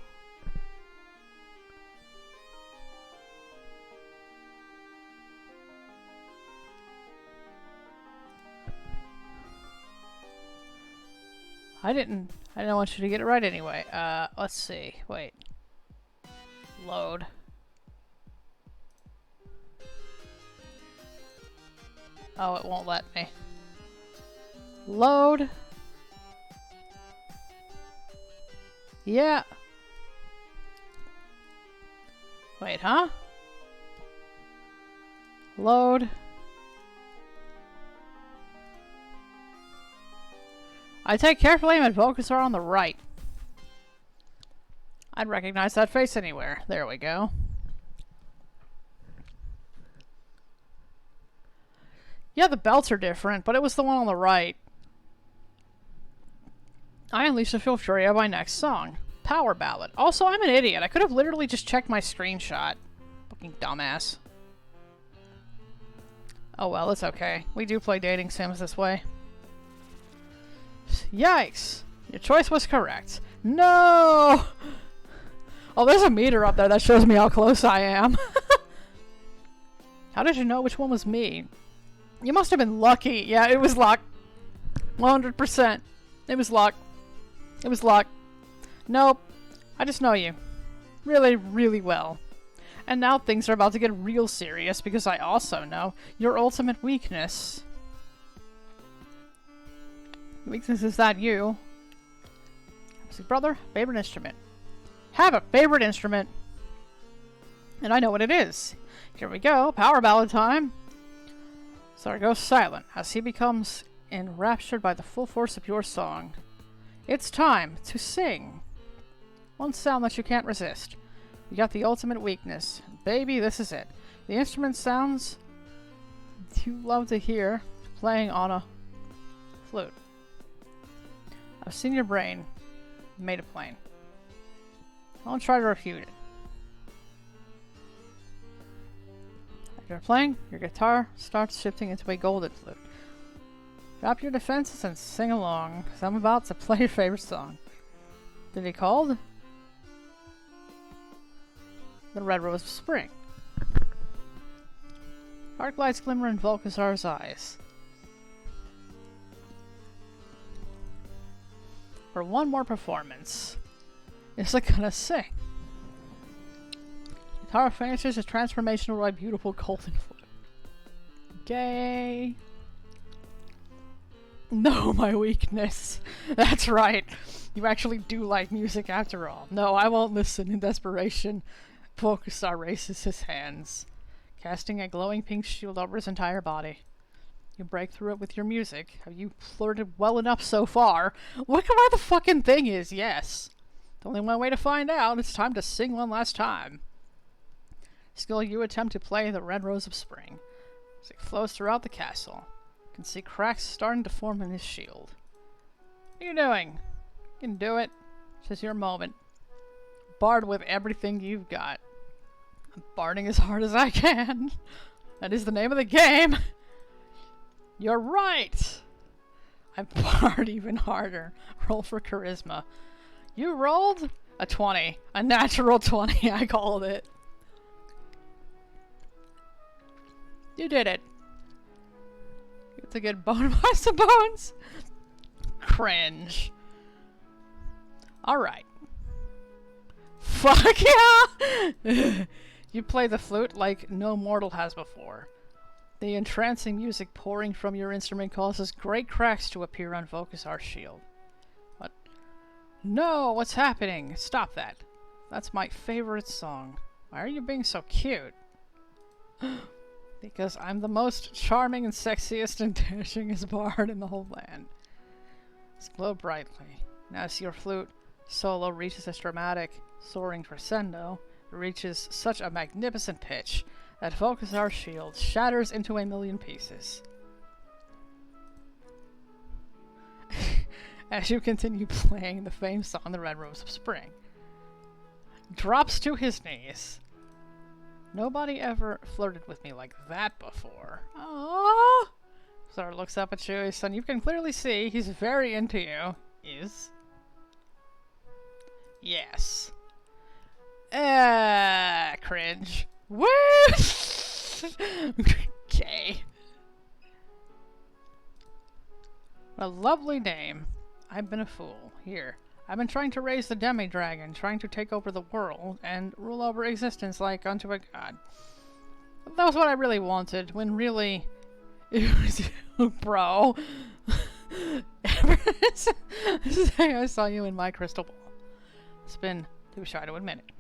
I didn't want you to get it right anyway. Let's see. Wait. Load. Oh, it won't let me. Load. Yeah. Wait, huh? Load. I take careful aim at Volkasar on the right. I'd recognize that face anywhere. There we go. Yeah, the belts are different, but it was the one on the right. I unleash the full fury of my next song. Power ballad. Also, I'm an idiot. I could have literally just checked my screenshot. Fucking dumbass. Oh well, it's okay. We do play dating sims this way. Yikes! Your choice was correct. No! Oh, there's a meter up there that shows me how close I am. How did you know which one was me? You must have been lucky. Yeah, it was luck. 100%. It was luck. It was luck. Nope. I just know you. Really, really well. And now things are about to get real serious because I also know your ultimate weakness. Weakness is that you. Brother, favorite instrument. Have a favorite instrument. And I know what it is. Here we go. Power ballad time. Sar goes silent as he becomes enraptured by the full force of your song. It's time to sing. One sound that you can't resist. You got the ultimate weakness. Baby, this is it. The instrument sounds you love to hear playing on a flute. I've seen your brain. Made it plain. Don't try to refute it. As you're playing, your guitar starts shifting into a golden flute. Drop your defenses and sing along, because I'm about to play your favorite song. Did he called? The Red Rose of Spring. Dark lights glimmer in Volkasar's eyes. For one more performance. Is it gonna sing? Guitar finishes a transformation of a beautiful golden flute. Gay. No, my weakness. That's right. You actually do like music after all. No, I won't listen. In desperation, Volkasar raises his hands, casting a glowing pink shield over his entire body. You break through it with your music. Have you flirted well enough so far? Look at where the fucking thing is, yes. There's only one way to find out. It's time to sing one last time. Still, you attempt to play the Red Rose of Spring. As it flows throughout the castle, you can see cracks starting to form in his shield. What are you doing? You can do it. This is your moment. Bard with everything you've got. I'm barding as hard as I can. That is the name of the game. You're right! I bard even harder. Roll for charisma. You rolled a 20. A natural 20, I called it. You did it. It's a good bone by some bones. Cringe. Alright. Fuck yeah! You play the flute like no mortal has before. The entrancing music pouring from your instrument causes great cracks to appear on Vocusar's shield. What? No, what's happening? Stop that. That's my favorite song. Why are you being so cute? Because I'm the most charming and sexiest and dashingest bard in the whole land. Glow brightly. And as your flute solo reaches its dramatic, soaring crescendo, it reaches such a magnificent pitch that Vocusar's shield shatters into a million pieces. As you continue playing the famed song The Red Rose of Spring. Drops to his knees. Nobody ever flirted with me like that before. Aww! Sora looks up at you, son. You can clearly see he's very into you. Is? Yes. Cringe. Woo! Okay. What a lovely name. I've been a fool. Here. I've been trying to raise the demi-dragon, trying to take over the world, and rule over existence like unto a god. That was what I really wanted, when really... It was you, bro. Ever since I saw you in my crystal ball. It's been too shy to admit it.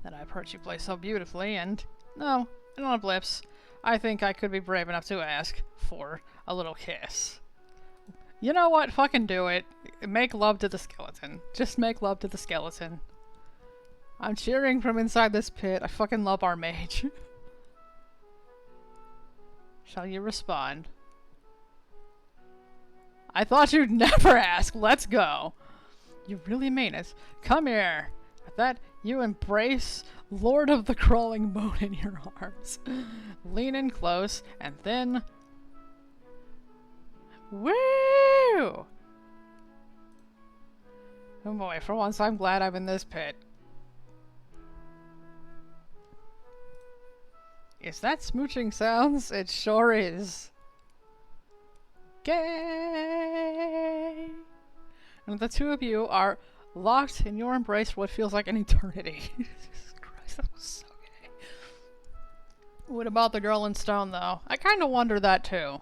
That I've heard you play so beautifully, and... No, I don't have lips. I think I could be brave enough to ask for a little kiss. You know what? Fucking do it. Make love to the skeleton. Just make love to the skeleton. I'm cheering from inside this pit. I fucking love our mage. Shall you respond? I thought you'd never ask. Let's go. You really mean it. Come here. With that, you embrace Lord of the Crawling Bone in your arms. Lean in close, and then... Woo! Oh boy, for once I'm glad I'm in this pit. Is that smooching sounds? It sure is. Gay! And the two of you are locked in your embrace for what feels like an eternity. Jesus Christ, that was so gay. What about the girl in stone, though? I kind of wonder that, too.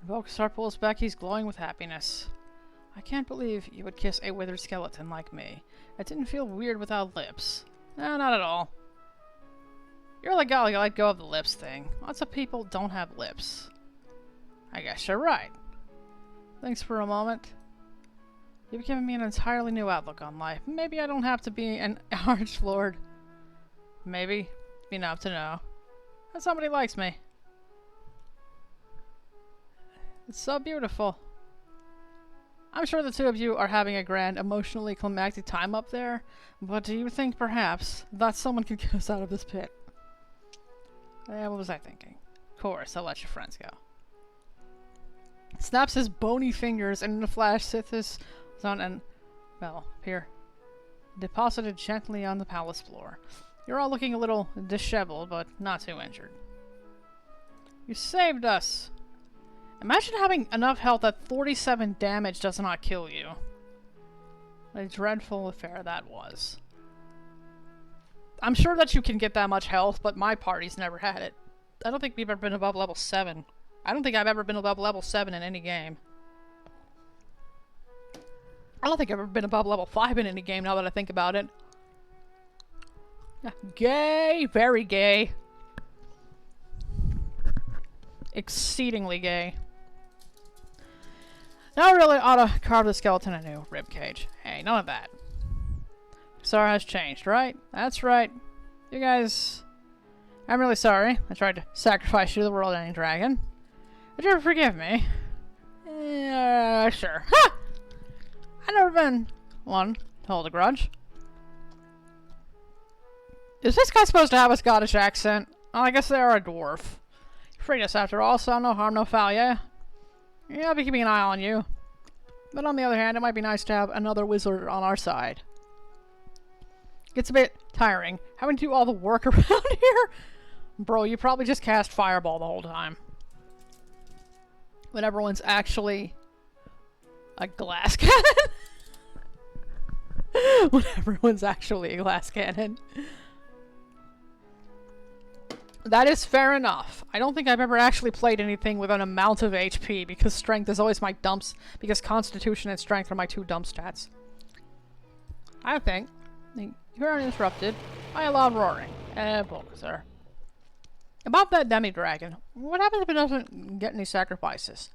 When Vocusar pulls back, he's glowing with happiness. I can't believe you would kiss a withered skeleton like me. It didn't feel weird without lips. No, not at all. You're like, golly, let go of the lips thing. Lots of people don't have lips. I guess you're right. Thanks for a moment. You've given me an entirely new outlook on life. Maybe I don't have to be an archlord. Maybe enough to know that somebody likes me. It's so beautiful. I'm sure the two of you are having a grand, emotionally climactic time up there, but do you think perhaps that someone could get us out of this pit? Yeah, what was I thinking? Of course, I'll let your friends go. Snaps his bony fingers, and in a flash, Sithis was on and, well, here, deposited gently on the palace floor. You're all looking a little disheveled, but not too injured. You saved us! Imagine having enough health that 47 damage does not kill you. What a dreadful affair that was. I'm sure that you can get that much health, but my party's never had it. I don't think we've ever been above level 7. I don't think I've ever been above level 7 in any game. I don't think I've ever been above level 5 in any game, now that I think about it. Gay! Very gay. Exceedingly gay. Now I really ought to carve the skeleton a new ribcage. Hey, none of that. Sora has changed, right? That's right. You guys... I'm really sorry. I tried to sacrifice you to the world-ending dragon. Would you ever forgive me? Sure. Ha! I've never been one to hold a grudge. Is this guy supposed to have a Scottish accent? Well, I guess they are a dwarf. You freed us after all, so no harm, no foul, yeah? Yeah, I'll be keeping an eye on you. But on the other hand, it might be nice to have another wizard on our side. Gets a bit tiring having to do all the work around here. Bro, you probably just cast Fireball the whole time. When everyone's actually a glass cannon. When everyone's actually a glass cannon. That is fair enough. I don't think I've ever actually played anything with an amount of HP because strength is always my dumps. Because constitution and strength are my two dump stats. I think you're uninterrupted by a loud roaring. Bulldozer. About that demi-dragon, what happens if it doesn't get any sacrifices?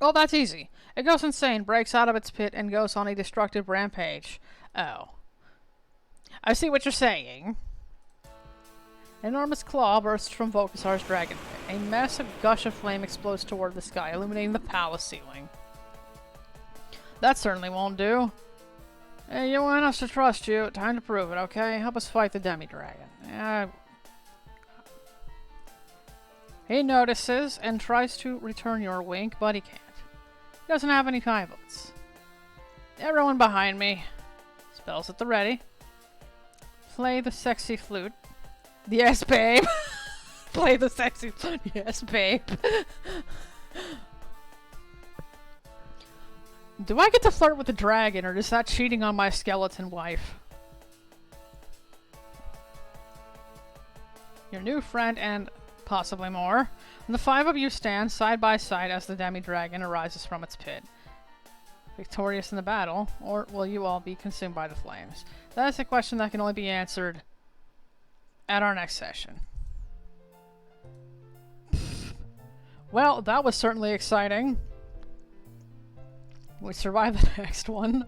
Oh, that's easy. It goes insane, breaks out of its pit, and goes on a destructive rampage. Oh. I see what you're saying. An enormous claw bursts from Volkasar's dragon pit. A massive gush of flame explodes toward the sky, illuminating the palace ceiling. That certainly won't do. Hey, you want us to trust you. Time to prove it, okay? Help us fight the demi-dragon. He notices and tries to return your wink, but he can't. He doesn't have any pilots. Everyone behind me. Spells at the ready. Play the sexy flute. Yes, babe. Play the sexy flute. Yes, babe. Do I get to flirt with the dragon, or is that cheating on my skeleton wife? Your new friend and possibly more. And the five of you stand side by side as the demi-dragon arises from its pit. Victorious in the battle, or will you all be consumed by the flames? That is a question that can only be answered at our next session. Well, that was certainly exciting. We survive the next one.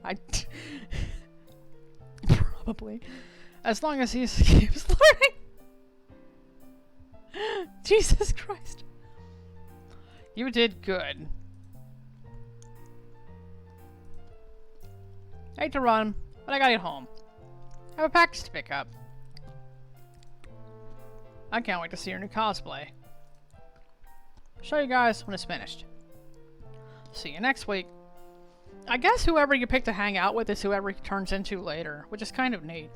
Probably. As long as he keeps learning. Jesus Christ. You did good. I hate to run, but I gotta get home. I have a package to pick up. I can't wait to see your new cosplay. Show you guys when it's finished. See you next week. I guess whoever you pick to hang out with is whoever he turns into later, which is kind of neat.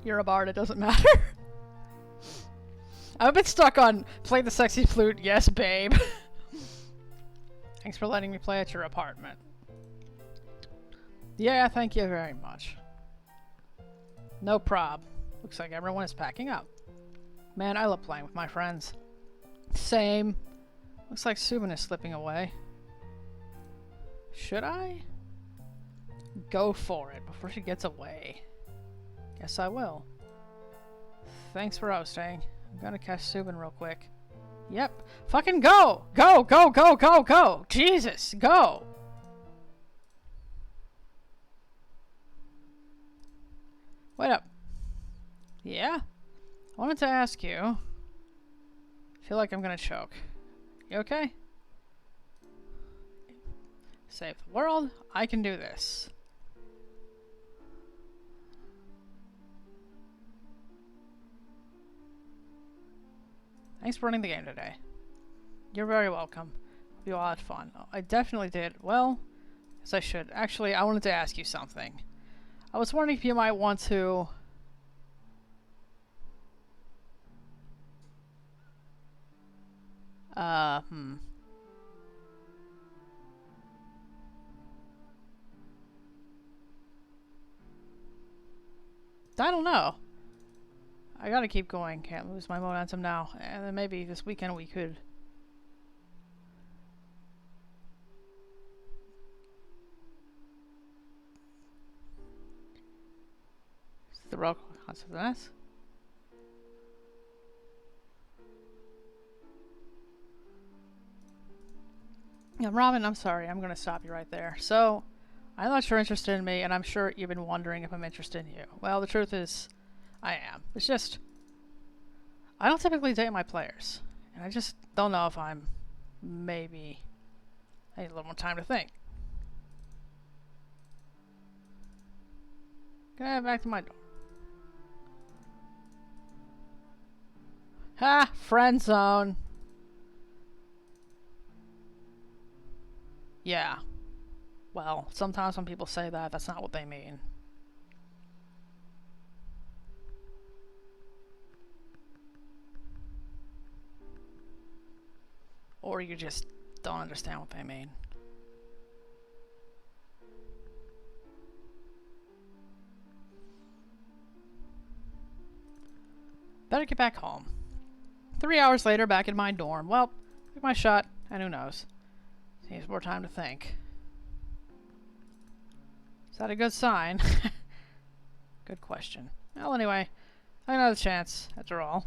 You're a bard, it doesn't matter. I'm a bit stuck on play the sexy flute, yes babe. Thanks for letting me play at your apartment. Yeah, thank you very much. No prob. Looks like everyone is packing up. Man, I love playing with my friends. Same. Looks like Subin is slipping away. Should I? Go for it before she gets away. Guess I will. Thanks for hosting. I'm gonna catch Subin real quick. Yep. Fucking go! Go, go, go, go, go! Jesus, go! Wait up. Yeah? I wanted to ask you. I feel like I'm gonna choke. You okay? Save the world. I can do this. Thanks for running the game today. You're very welcome. You all had fun. I definitely did. Well, as I should. Actually, I wanted to ask you something. I was wondering if you might want to... I don't know. I gotta keep going. Can't lose my momentum now. And then maybe this weekend we could... The real concept of this. Yeah, Robin, I'm sorry. I'm gonna stop you right there. So, I'm not sure you're interested in me, and I'm sure you've been wondering if I'm interested in you. Well, the truth is, I am. It's just, I don't typically date my players. And I just don't know if I'm, maybe, I need a little more time to think. Okay, back to my door. Ha! Friend zone. Yeah. Well, sometimes when people say that, that's not what they mean. Or you just don't understand what they mean. Better get back home. 3 hours later, back in my dorm. Well, took my shot, and who knows? Needs more time to think. Is that a good sign? Good question. Well, anyway, I got another chance, after all.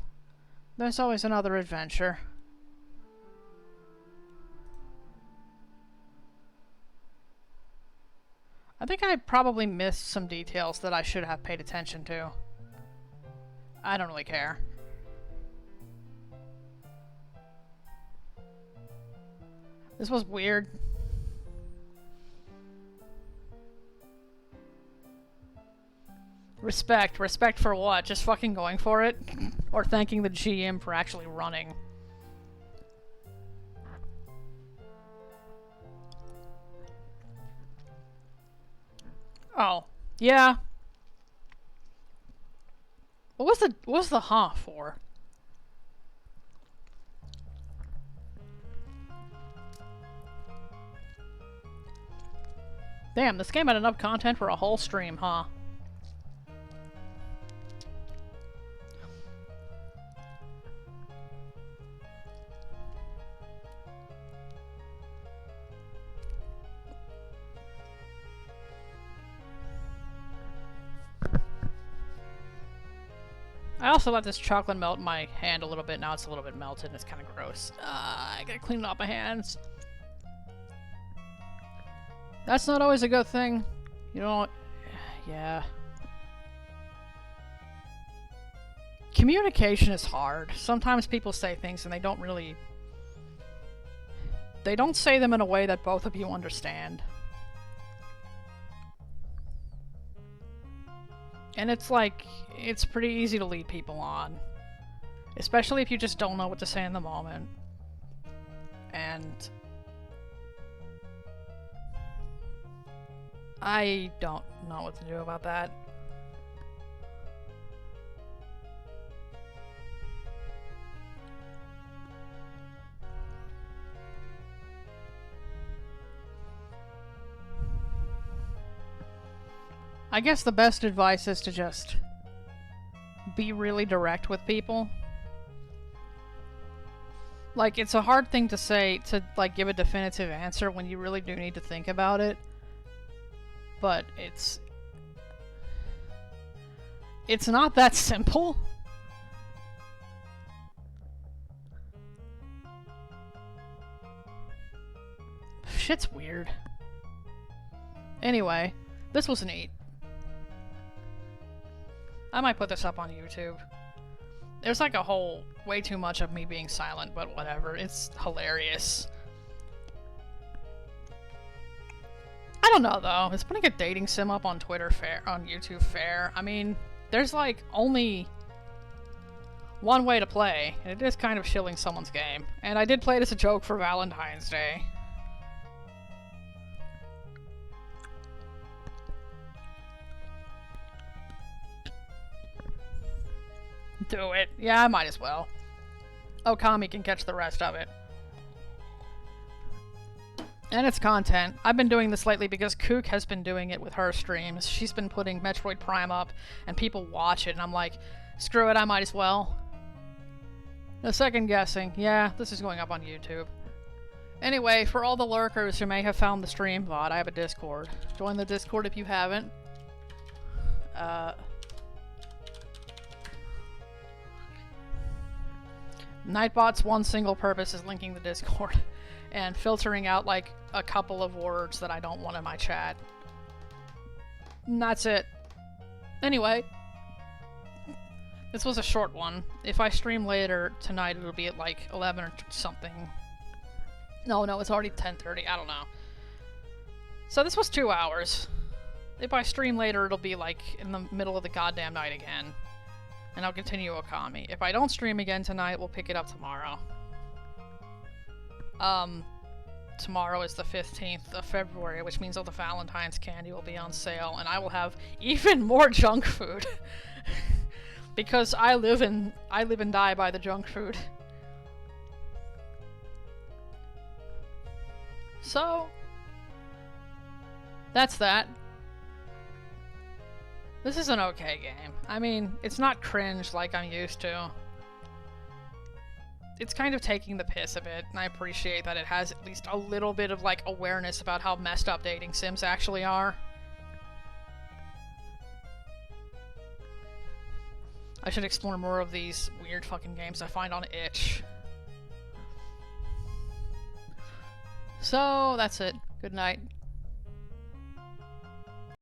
There's always another adventure. I think I probably missed some details that I should have paid attention to. I don't really care. This was weird. Respect. Respect for what? Just fucking going for it? Or thanking the GM for actually running? Oh. Yeah. What was the huh for? Damn, this game had enough content for a whole stream, huh? I also let this chocolate melt in my hand a little bit. Now it's a little bit melted and it's kind of gross. I gotta clean it off my hands. That's not always a good thing. You don't... Yeah. Communication is hard. Sometimes people say things and they don't really... They don't say them in a way that both of you understand. And it's like, it's pretty easy to lead people on. Especially if you just don't know what to say in the moment. And... I don't know what to do about that. I guess the best advice is to just be really direct with people. Like, it's a hard thing to say, to, like, give a definitive answer when you really do need to think about it. But it's not that simple. Shit's weird. Anyway, this was neat. I might put this up on YouTube. There's like a whole way too much of me being silent, but whatever. It's hilarious. I don't know though. Is putting a dating sim up on Twitter fair? On YouTube fair? I mean, there's like only one way to play, and it is kind of shilling someone's game. And I did play it as a joke for Valentine's Day. Do it. Yeah, I might as well. Okami can catch the rest of it. And it's content. I've been doing this lately because Kook has been doing it with her streams. She's been putting Metroid Prime up, and people watch it, and I'm like, screw it, I might as well. No second guessing. Yeah, this is going up on YouTube. Anyway, for all the lurkers who may have found the stream VOD, I have a Discord. Join the Discord if you haven't. Nightbot's one single purpose is linking the Discord and filtering out like a couple of words that I don't want in my chat. And that's it. Anyway, this was a short one. If I stream later tonight, it'll be at like 11 or something. No, it's already 10:30. I don't know. So this was 2 hours. If I stream later, it'll be like in the middle of the goddamn night again. And I'll continue Okami. If I don't stream again tonight, we'll pick it up tomorrow. tomorrow is the 15th of February, which means all the Valentines candy will be on sale, and I will have even more junk food. Because I live and die by the junk food. So, that's that. This is an okay game. I mean, it's not cringe like I'm used to. It's kind of taking the piss a bit, and I appreciate that it has at least a little bit of, like, awareness about how messed up dating sims actually are. I should explore more of these weird fucking games I find on itch. So, that's it. Good night.